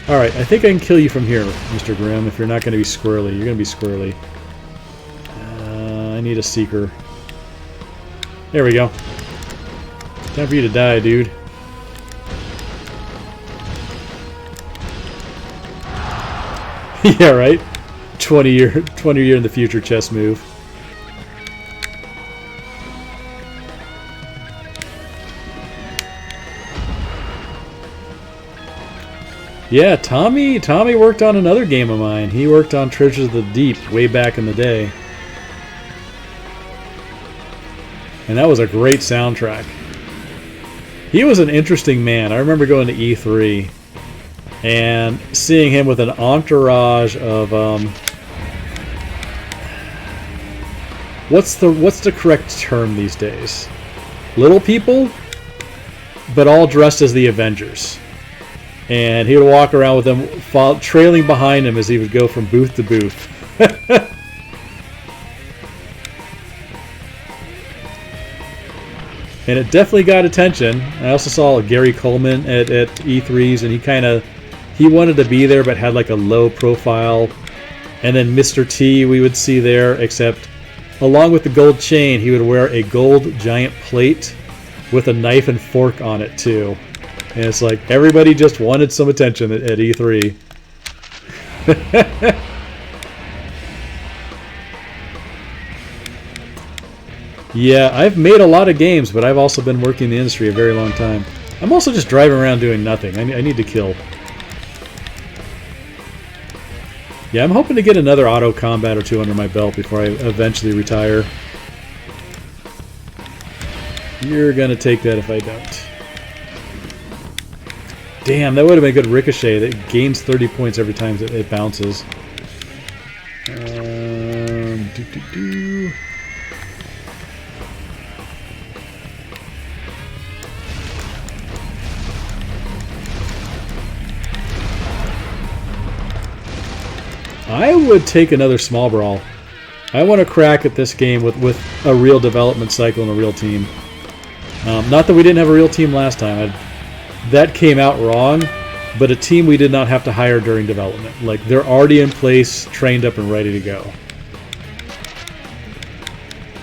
Alright, I think I can kill you from here, Mr. Grimm, if you're not going to be squirrely. You're going to be squirrely. I need a seeker. There we go. Time for you to die, dude. Yeah, right? 20 year in the future chess move. Yeah, Tommy worked on another game of mine. He worked on Treasures of the Deep way back in the day. And that was a great soundtrack. He was an interesting man. I remember going to E3 and seeing him with an entourage of what's the correct term these days? Little people, but all dressed as the Avengers. And he would walk around with them trailing behind him as he would go from booth to booth. And it definitely got attention. I also saw Gary Coleman at E3s, and he wanted to be there but had like a low profile. And then Mr. T we would see there, except along with the gold chain, he would wear a gold giant plate with a knife and fork on it too. And it's like everybody just wanted some attention at E3. Yeah, I've made a lot of games, but I've also been working in the industry a very long time. I'm also just driving around doing nothing. I need to kill. Yeah, I'm hoping to get another auto combat or two under my belt before I eventually retire. You're gonna take that if I don't. Damn, that would have been a good ricochet. That gains 30 points every time it bounces. I would take another small brawl. I want to crack at this game with a real development cycle and a real team. Not that we didn't have a real team last time. That came out wrong, but a team we did not have to hire during development. Like, they're already in place, trained up, and ready to go.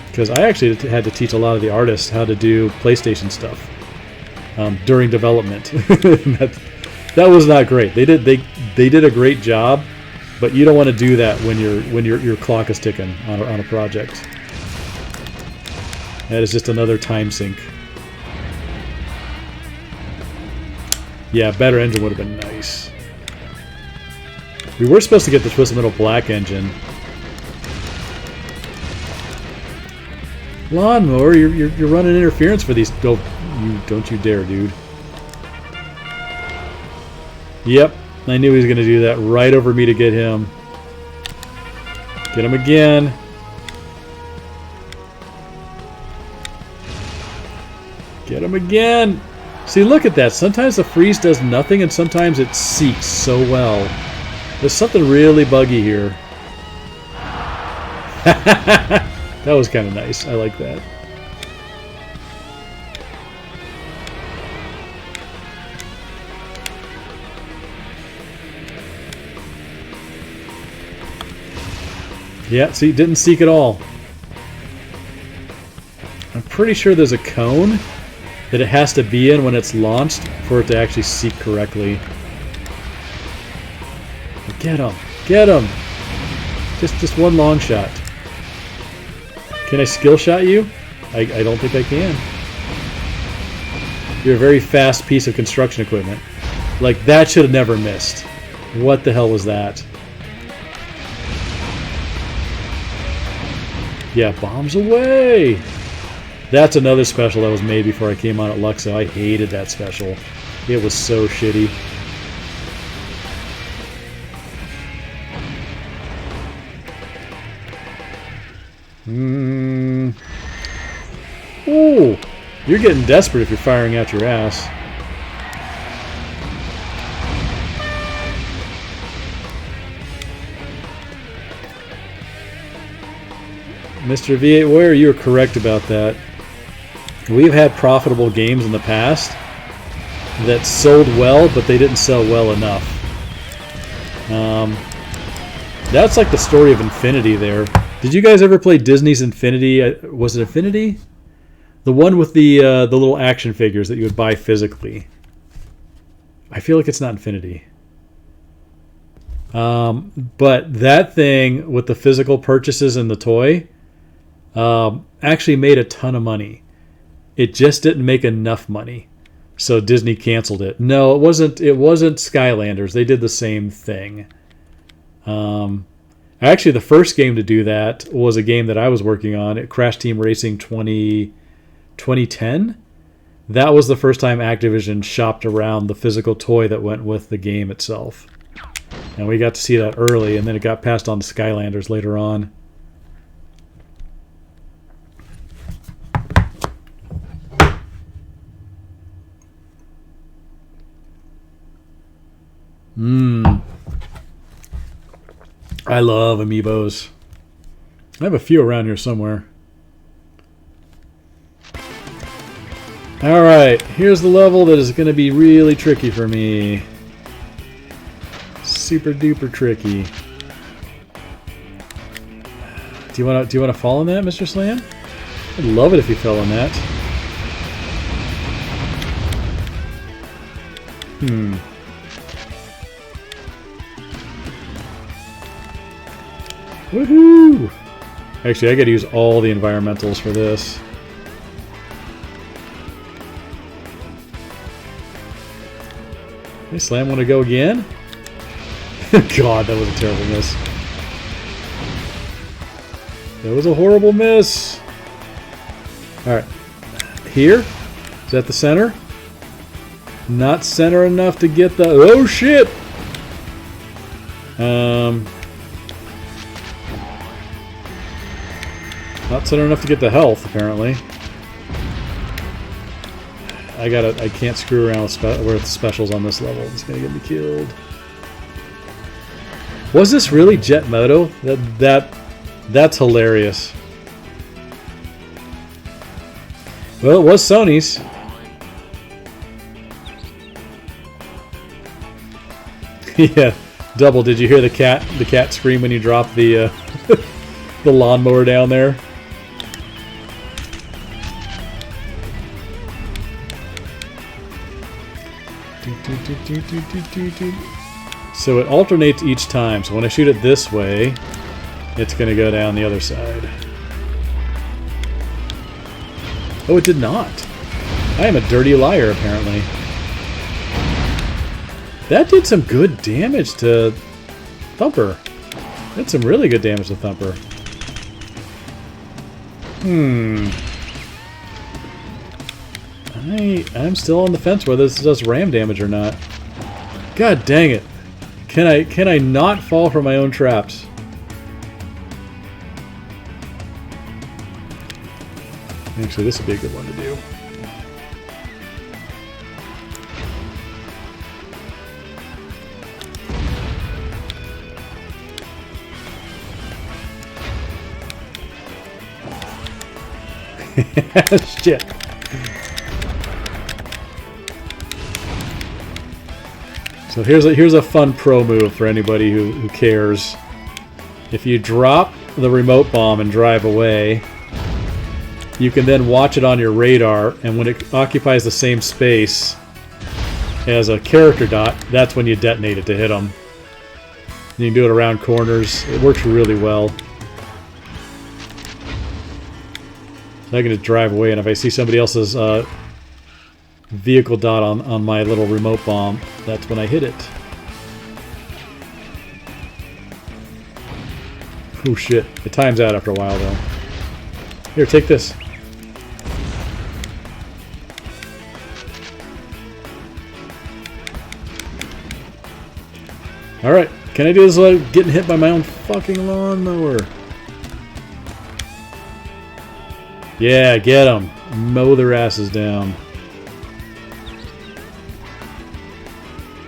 Because I actually had to teach a lot of the artists how to do PlayStation stuff during development. that was not great. They did a great job, but you don't want to do that when your clock is ticking on a project. That is just another time sink. Yeah, better engine would have been nice. We were supposed to get the Twisted Metal Black engine. Lawnmower, you're running interference for these. Don't you dare, dude. Yep, I knew he was going to do that right over me to get him. Get him again. Get him again. See, look at that. Sometimes the freeze does nothing, and sometimes it seeks so well. There's something really buggy here. That was kind of nice. I like that. Yeah, see, didn't seek at all. I'm pretty sure there's a cone that it has to be in when it's launched for it to actually seek correctly. Get him! Get him! Just one long shot. Can I skill shot you? I don't think I can. You're a very fast piece of construction equipment. Like, that should have never missed. What the hell was that? Yeah, bombs away! That's another special that was made before I came on at Luxo. I hated that special. It was so shitty. Ooh, you're getting desperate if you're firing out your ass. Mr. V8 Warrior, you are correct about that. We've had profitable games in the past that sold well, but they didn't sell well enough. That's like the story of Infinity there. Did you guys ever play Disney's Infinity? Was it Infinity? The one with the little action figures that you would buy physically. I feel like it's not Infinity. But that thing with the physical purchases and the toy actually made a ton of money. It just didn't make enough money, so Disney canceled it. No, it wasn't. It wasn't Skylanders. They did the same thing. Actually, the first game to do that was a game that I was working on at Crash Team Racing 2010. That was the first time Activision shopped around the physical toy that went with the game itself. And we got to see that early, and then it got passed on to Skylanders later on. I love amiibos. I have a few around here somewhere. Alright, here's the level that is going to be really tricky for me. Super duper tricky. Do you want to fall on that, Mr. Slam? I'd love it if you fell on that. Woohoo! Actually, I gotta use all the environmentals for this. Hey, Slam, want to go again? God, that was a terrible miss. That was a horrible miss. Alright. Here? Is that the center? Not center enough to get the... Oh, shit! Not center enough to get the health, apparently. I can't screw around with specials on this level. It's gonna get me killed. Was this really Jet Moto? That's hilarious. Well, it was Sony's. Yeah, Double. Did you hear the cat scream when you dropped the the lawnmower down there? So it alternates each time. So when I shoot it this way, it's going to go down the other side. Oh, it did not. I am a dirty liar, apparently. That did some good damage to Thumper. Did some really good damage to Thumper. I'm still on the fence whether this does ram damage or not. God dang it. Can I not fall for my own traps? Actually, this would be a good one to do. Shit. So here's a fun pro move for anybody who cares. If you drop the remote bomb and drive away, you can then watch it on your radar, and when it occupies the same space as a character dot, that's when you detonate it to hit them. You can do it around corners. It works really well. So I can just drive away, and if I see somebody else's vehicle dot on my little remote bomb, that's when I hit it. Oh shit, it times out after a while though. Here, take this. Alright, can I do this without getting hit by my own fucking lawnmower? Yeah, get them. Mow their asses down.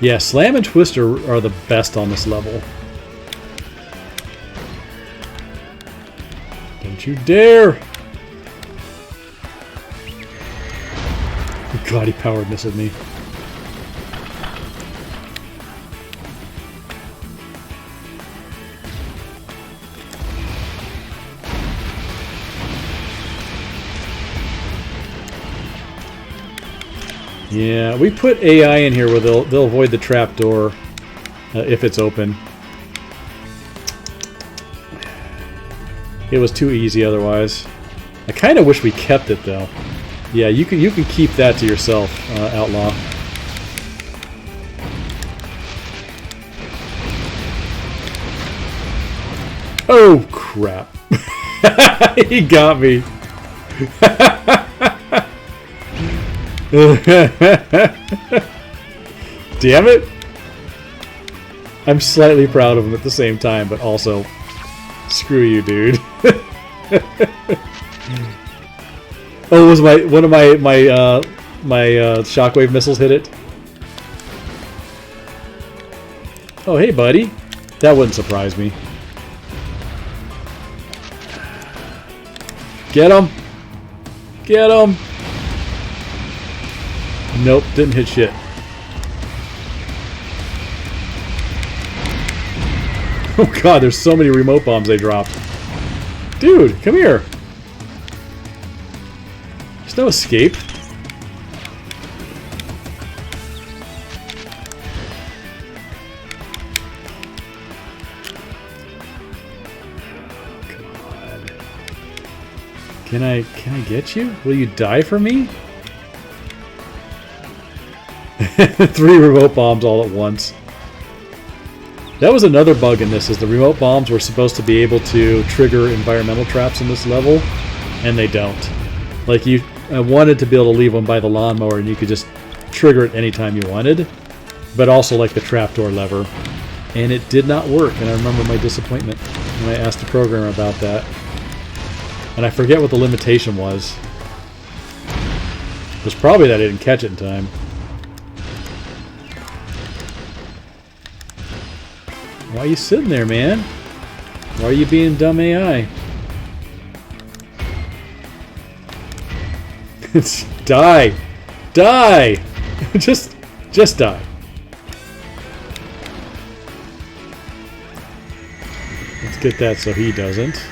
Yeah, Slam and Twister are the best on this level. Don't you dare! God, he powered missiled me. Yeah, we put AI in here where they'll avoid the trap door if it's open. It was too easy otherwise. I kind of wish we kept it though. Yeah, you can keep that to yourself, Outlaw. Oh crap! He got me. Damn it! I'm slightly proud of him at the same time, but also, screw you, dude. Oh, was one of my shockwave missiles hit it? Oh, hey, buddy. That wouldn't surprise me. Get him! Get him! Nope, didn't hit shit. Oh god, there's so many remote bombs they dropped. Dude, come here. There's no escape. Come on. Can I get you? Will you die for me? 3 remote bombs all at once. That was another bug in this, is the remote bombs were supposed to be able to trigger environmental traps in this level, and they don't. Like, I wanted to be able to leave one by the lawnmower and you could just trigger it anytime you wanted, but also like the trapdoor lever. And it did not work, and I remember my disappointment when I asked the programmer about that. And I forget what the limitation was. It was probably that I didn't catch it in time. Why are you sitting there, man? Why are you being dumb AI? Die! Die! just die. Let's get that so he doesn't.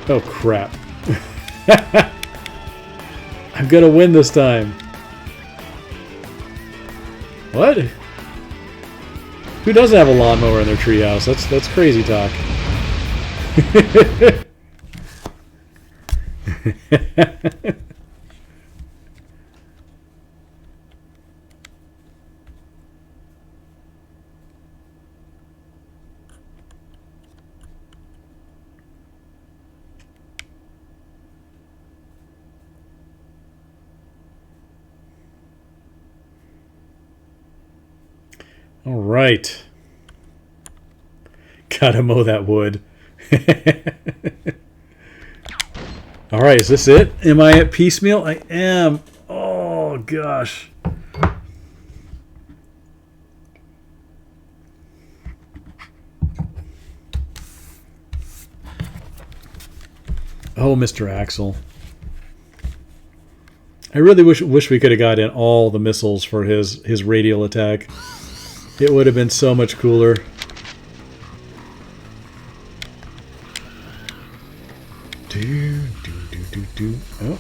Oh crap. I'm gonna win this time. What? Who doesn't have a lawnmower in their treehouse? That's crazy talk. All right. Gotta mow that wood. All right, is this it? Am I at piecemeal? I am. Oh, gosh. Oh, Mr. Axel. I really wish we could have got in all the missiles for his radial attack. It would have been so much cooler. Oh,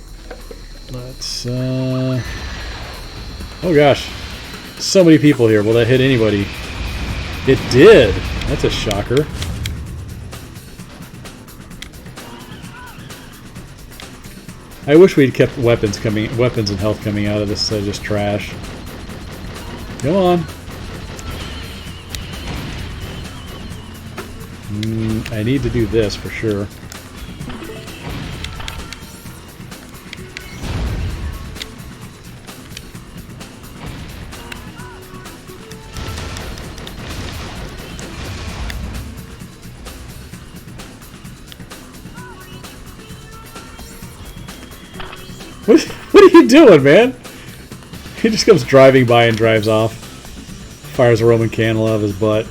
let's. Oh gosh, so many people here. Will that hit anybody? It did. That's a shocker. I wish we'd kept weapons and health coming out of this instead of just trash. Come on. I need to do this for sure. What are you doing, man? He just comes driving by and drives off. Fires a Roman candle out of his butt.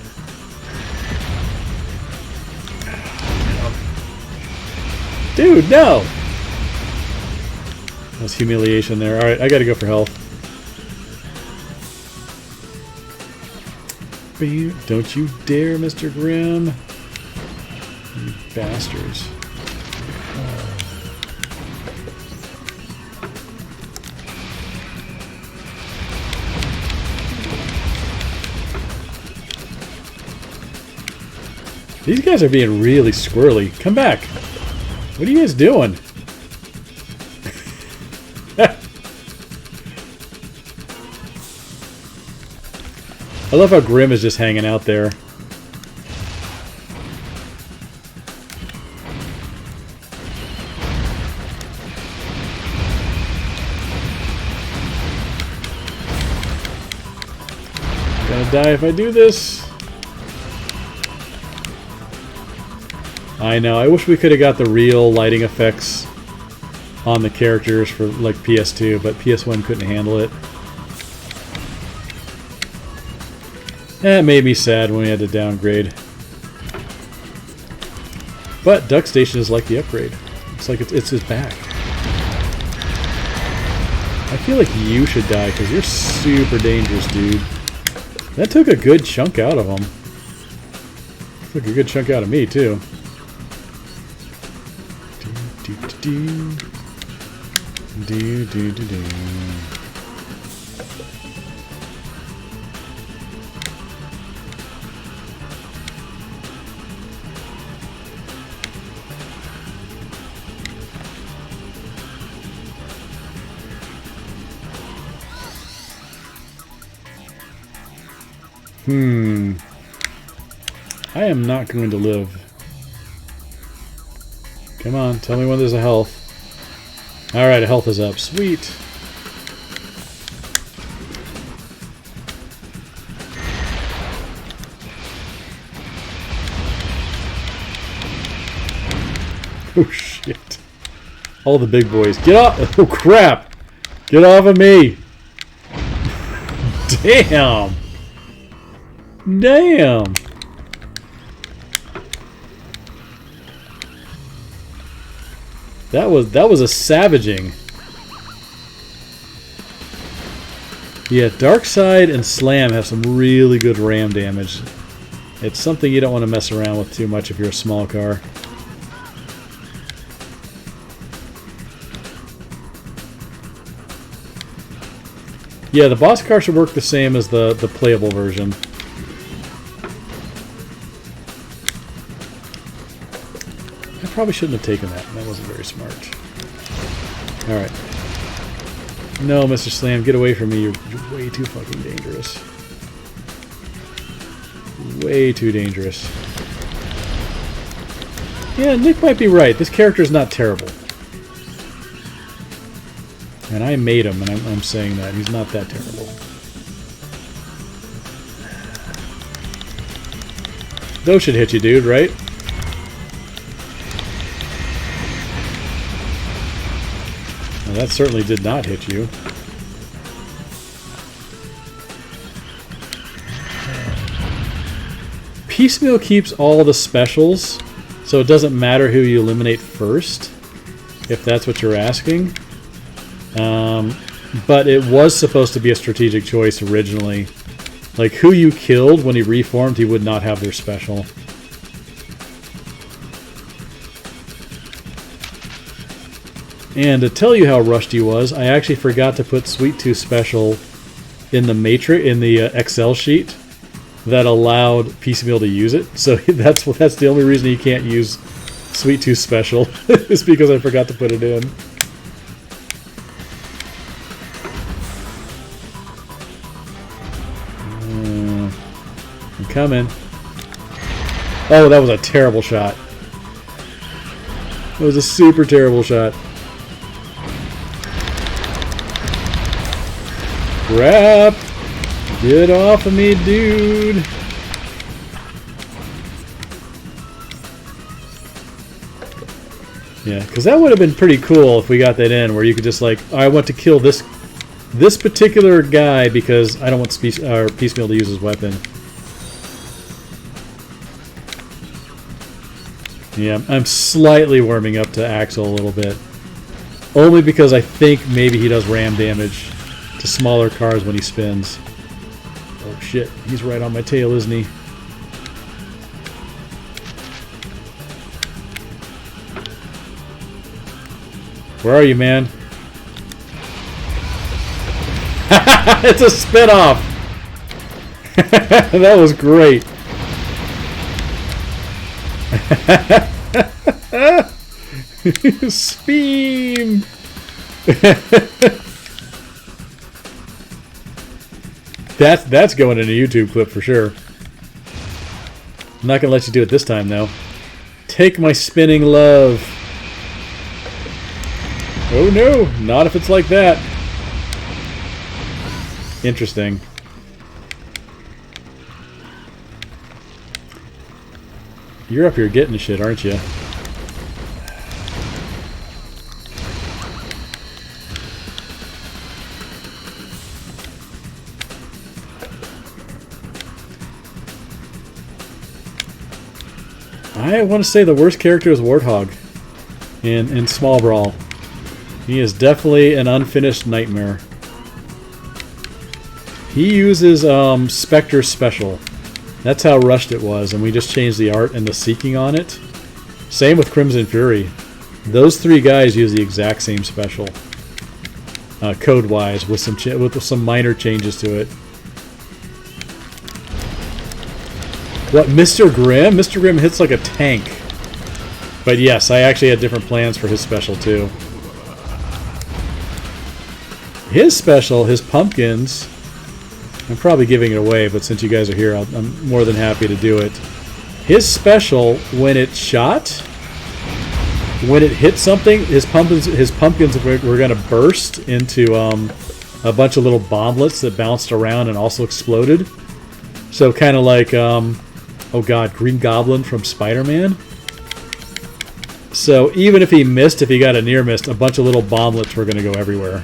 Dude, no! That's humiliation there. Alright, I gotta go for health. Don't you dare, Mr. Grimm. You bastards. These guys are being really squirrely. Come back. What are you guys doing? I love how Grimm is just hanging out there. I'm gonna die if I do this. I know, I wish we could have got the real lighting effects on the characters for like PS2, but PS1 couldn't handle it. That made me sad when we had to downgrade. But Duck Station is like the upgrade. It's like it's his back. I feel like you should die because you're super dangerous, dude. That took a good chunk out of him. Took a good chunk out of me, too. I am not going to live. Come on, tell me when there's a health. Alright, a health is up. Sweet. Oh shit. All the big boys. Get off! Oh crap! Get off of me! Damn! Damn! That was a savaging. Yeah, Darkside and Slam have some really good ram damage. It's something you don't want to mess around with too much if you're a small car. Yeah, the boss car should work the same as the playable version. I probably shouldn't have taken that. That wasn't very smart. Alright. No, Mr. Slam, get away from me. You're way too fucking dangerous. Way too dangerous. Yeah, Nick might be right. This character is not terrible. And I made him, and I'm saying that. He's not that terrible. Those should hit you, dude, right? Well, that certainly did not hit you. Piecemeal keeps all the specials, so it doesn't matter who you eliminate first, if that's what you're asking. But it was supposed to be a strategic choice originally. Like, who you killed when he reformed, he would not have their special. And to tell you how rushed he was, I actually forgot to put Sweet Tooth special in the matrix, in the Excel sheet that allowed Piecemeal to use it. So that's the only reason he can't use Sweet Tooth special is because I forgot to put it in. I'm coming. Oh, that was a terrible shot. That was a super terrible shot. Crap! Get off of me, dude! Yeah, because that would have been pretty cool if we got that in, where you could just like, I want to kill this particular guy because I don't want Piecemeal to use his weapon. Yeah, I'm slightly warming up to Axel a little bit. Only because I think maybe he does ram damage to smaller cars when he spins. Oh shit, he's right on my tail, isn't he? Where are you, man? It's a spin-off! That was great. Speam! That's going in a YouTube clip for sure. I'm not gonna let you do it this time though. Take my spinning love. Oh no, not if it's like that. Interesting. You're up here getting the shit, aren't you? I want to say the worst character is Warthog in Small Brawl. He is definitely an unfinished nightmare. He uses Spectre Special. That's how rushed it was, and we just changed the art and the seeking on it. Same with Crimson Fury. Those three guys use the exact same special, code-wise, with some minor changes to it. What, Mr. Grimm? Mr. Grimm hits like a tank. But yes, I actually had different plans for his special too. His special, his pumpkins, I'm probably giving it away, but since you guys are here, I'm more than happy to do it. His special, when it shot, when it hit something, his pumpkins were going to burst into a bunch of little bomblets that bounced around and also exploded. So kind of like, oh god, Green Goblin from Spider-Man. So even if he missed, if he got a near miss, a bunch of little bomblets were going to go everywhere.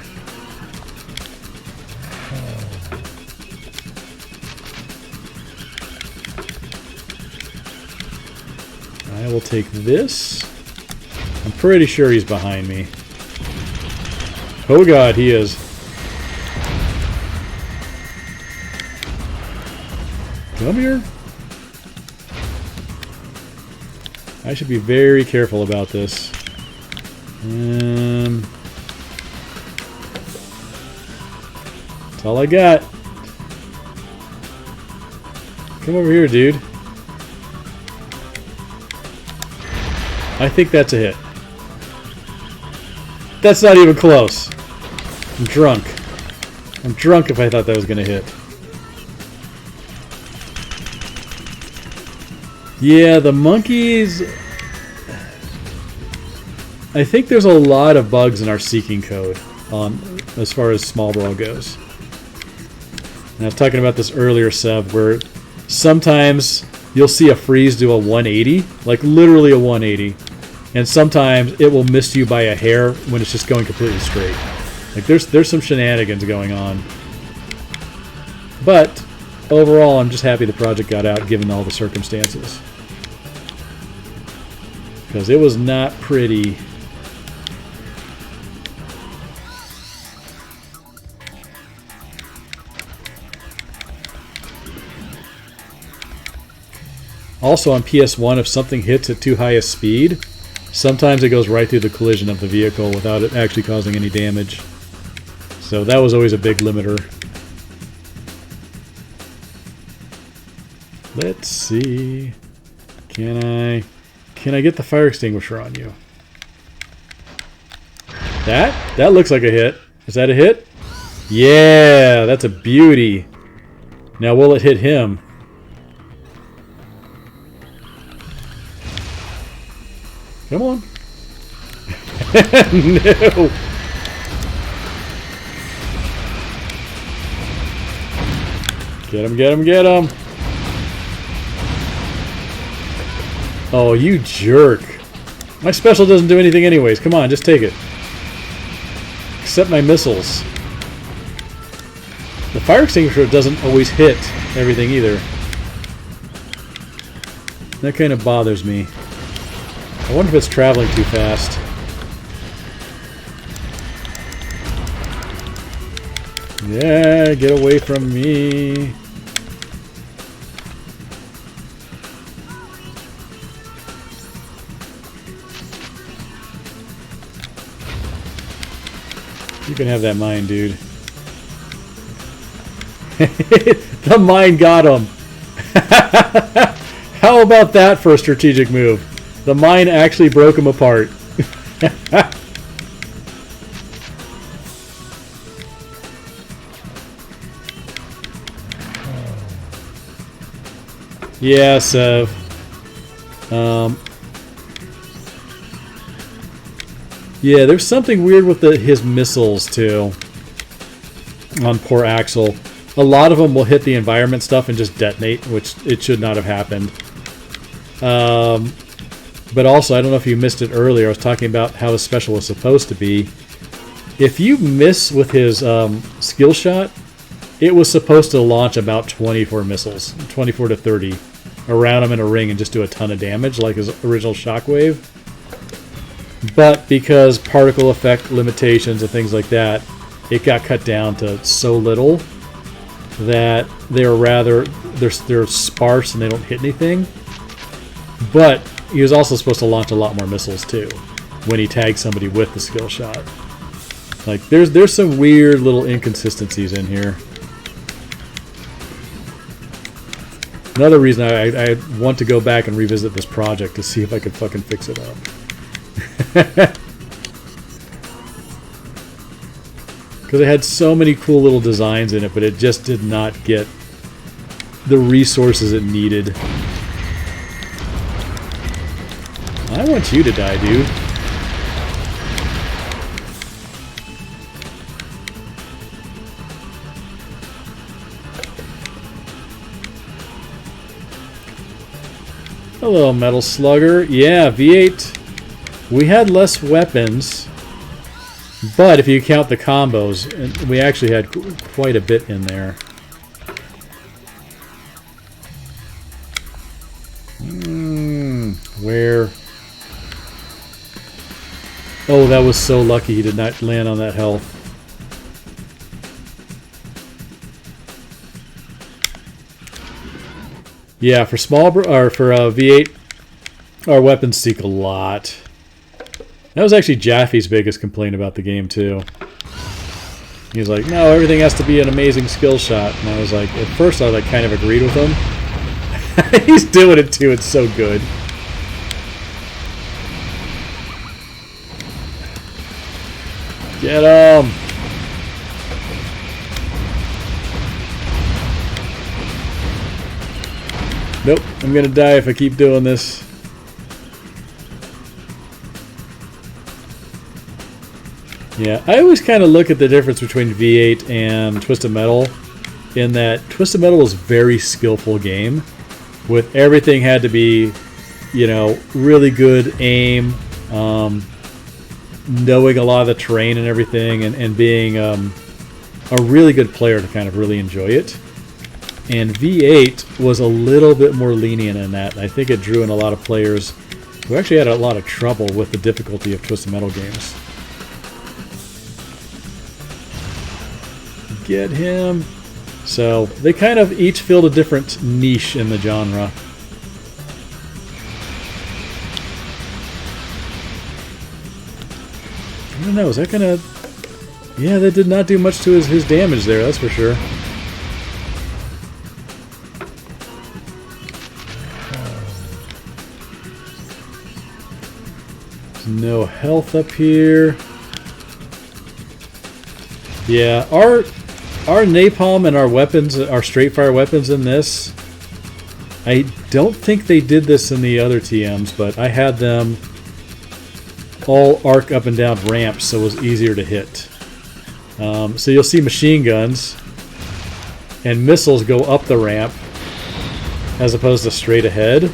I will take this. I'm pretty sure he's behind me. Oh god, he is. Come here. I should be very careful about this. That's all I got. Come over here, dude. I think that's a hit. That's not even close. I'm drunk. I'm drunk if I thought that was going to hit. Yeah, the monkeys... I think there's a lot of bugs in our seeking code as far as Small Brawl goes. And I was talking about this earlier, Seb, where sometimes you'll see a freeze do a 180, like literally a 180, and sometimes it will miss you by a hair when it's just going completely straight. Like there's some shenanigans going on. But overall, I'm just happy the project got out given all the circumstances. Because it was not pretty. Also on PS1, if something hits at too high a speed, sometimes it goes right through the collision of the vehicle without it actually causing any damage. So that was always a big limiter. Let's see. Can I get the fire extinguisher on you? That looks like a hit. Is that a hit? Yeah, that's a beauty. Now will it hit him? Come on. No. Get him, get him, get him. Oh, you jerk. My special doesn't do anything anyways. Come on, just take it. Except my missiles. The fire extinguisher doesn't always hit everything either. That kind of bothers me. I wonder if it's traveling too fast. Yeah, get away from me. You can have that mine, dude. The mine got him. How about that for a strategic move? The mine actually broke him apart. Yeah, so yeah, there's something weird with his missiles too on poor Axel. A lot of them will hit the environment stuff and just detonate, which it should not have happened. But also, I don't know if you missed it earlier, I was talking about how his special was supposed to be. If you miss with his skill shot, it was supposed to launch about 24 missiles, 24 to 30, around him in a ring and just do a ton of damage, like his original Shockwave. But because particle effect limitations and things like that, it got cut down to so little that they're sparse and they don't hit anything. But he was also supposed to launch a lot more missiles too when he tagged somebody with the skill shot. Like there's some weird little inconsistencies in here. Another reason I want to go back and revisit this project to see if I could fucking fix it up. Because it had so many cool little designs in it, but it just did not get the resources it needed. I want you to die, dude. Hello, Metal Slugger. Yeah, V8. We had less weapons, but if you count the combos, we actually had quite a bit in there. Where? Oh, that was so lucky he did not land on that health. Yeah, for V8, our weapons seek a lot. That was actually Jaffe's biggest complaint about the game too. He was like, "No, everything has to be an amazing skill shot." And I was like, at first I like kind of agreed with him. He's doing it too. It's so good. Get him! Nope, I'm gonna die if I keep doing this. Yeah, I always kind of look at the difference between V8 and Twisted Metal in that Twisted Metal was a very skillful game with everything had to be, you know, really good aim, knowing a lot of the terrain and everything, and being a really good player to kind of really enjoy it. And V8 was a little bit more lenient in that. I think it drew in a lot of players who actually had a lot of trouble with the difficulty of Twisted Metal games. Get him. So they kind of each filled a different niche in the genre. I don't know, is that gonna... Yeah, that did not do much to his damage there, that's for sure. There's no health up here. Yeah, our napalm and our weapons, our straight fire weapons in this, I don't think they did this in the other TMs, but I had them all arc up and down ramps so it was easier to hit. So you'll see machine guns and missiles go up the ramp as opposed to straight ahead.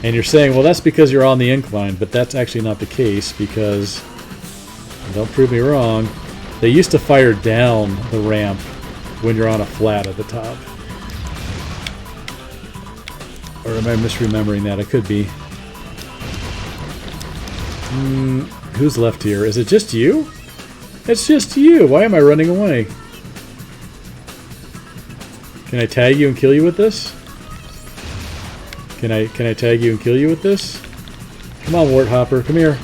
And you're saying, well, that's because you're on the incline, but that's actually not the case because, don't prove me wrong, they used to fire down the ramp when you're on a flat at the top. Or am I misremembering that? It could be. Who's left here? Is it just you? It's just you. Why am I running away? Can I tag you and kill you with this? Can I tag you and kill you with this? Come on, Warthopper, come here.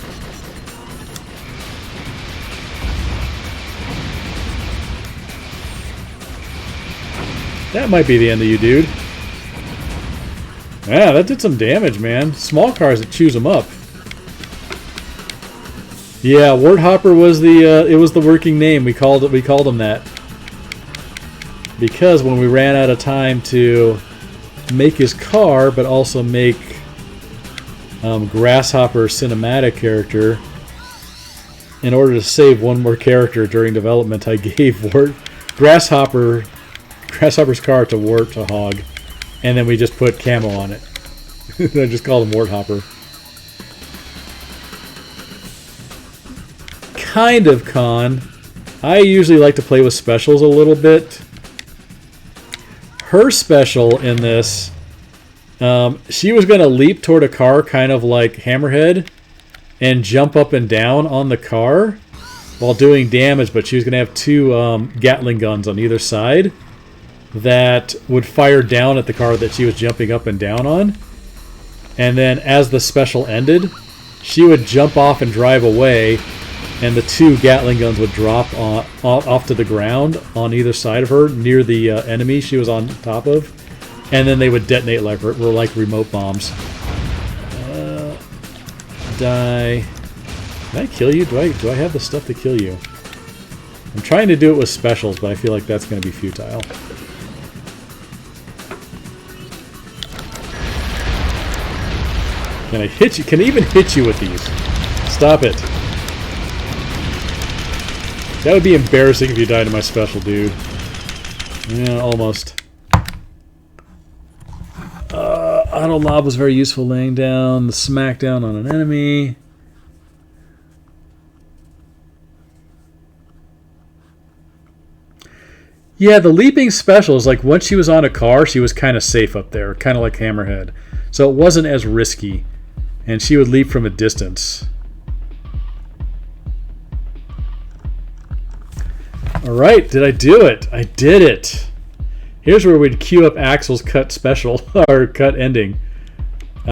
That might be the end of you, dude. Yeah, that did some damage, man. Small cars that chews them up. Yeah, Warthopper was the working name. We called him that because when we ran out of time to make his car, but also make Grasshopper cinematic character, in order to save one more character during development, I gave Grasshopper's car to Warthog, and then we just put camo on it. I just called him Warthopper. Kind of con. I usually like to play with specials a little bit. Her special in this, she was going to leap toward a car kind of like Hammerhead and jump up and down on the car while doing damage, but she was going to have two Gatling guns on either side that would fire down at the car that she was jumping up and down on. And then as the special ended, she would jump off and drive away, and the two Gatling guns would drop off to the ground on either side of her near the enemy she was on top of, and then they would detonate like remote bombs. Die. Can I kill you? Do I have the stuff to kill you? I'm trying to do it with specials, but I feel like that's going to be futile. Can I hit you? Can I even hit you with these? Stop it. That would be embarrassing if you died to my special, dude. Yeah, almost. Auto lob was very useful laying down the smackdown on an enemy. Yeah, the leaping special is like once she was on a car, she was kind of safe up there, kind of like Hammerhead. So it wasn't as risky, and she would leap from a distance. Alright, did I do it? I did it! Here's where we'd queue up Axel's cut special, or cut ending.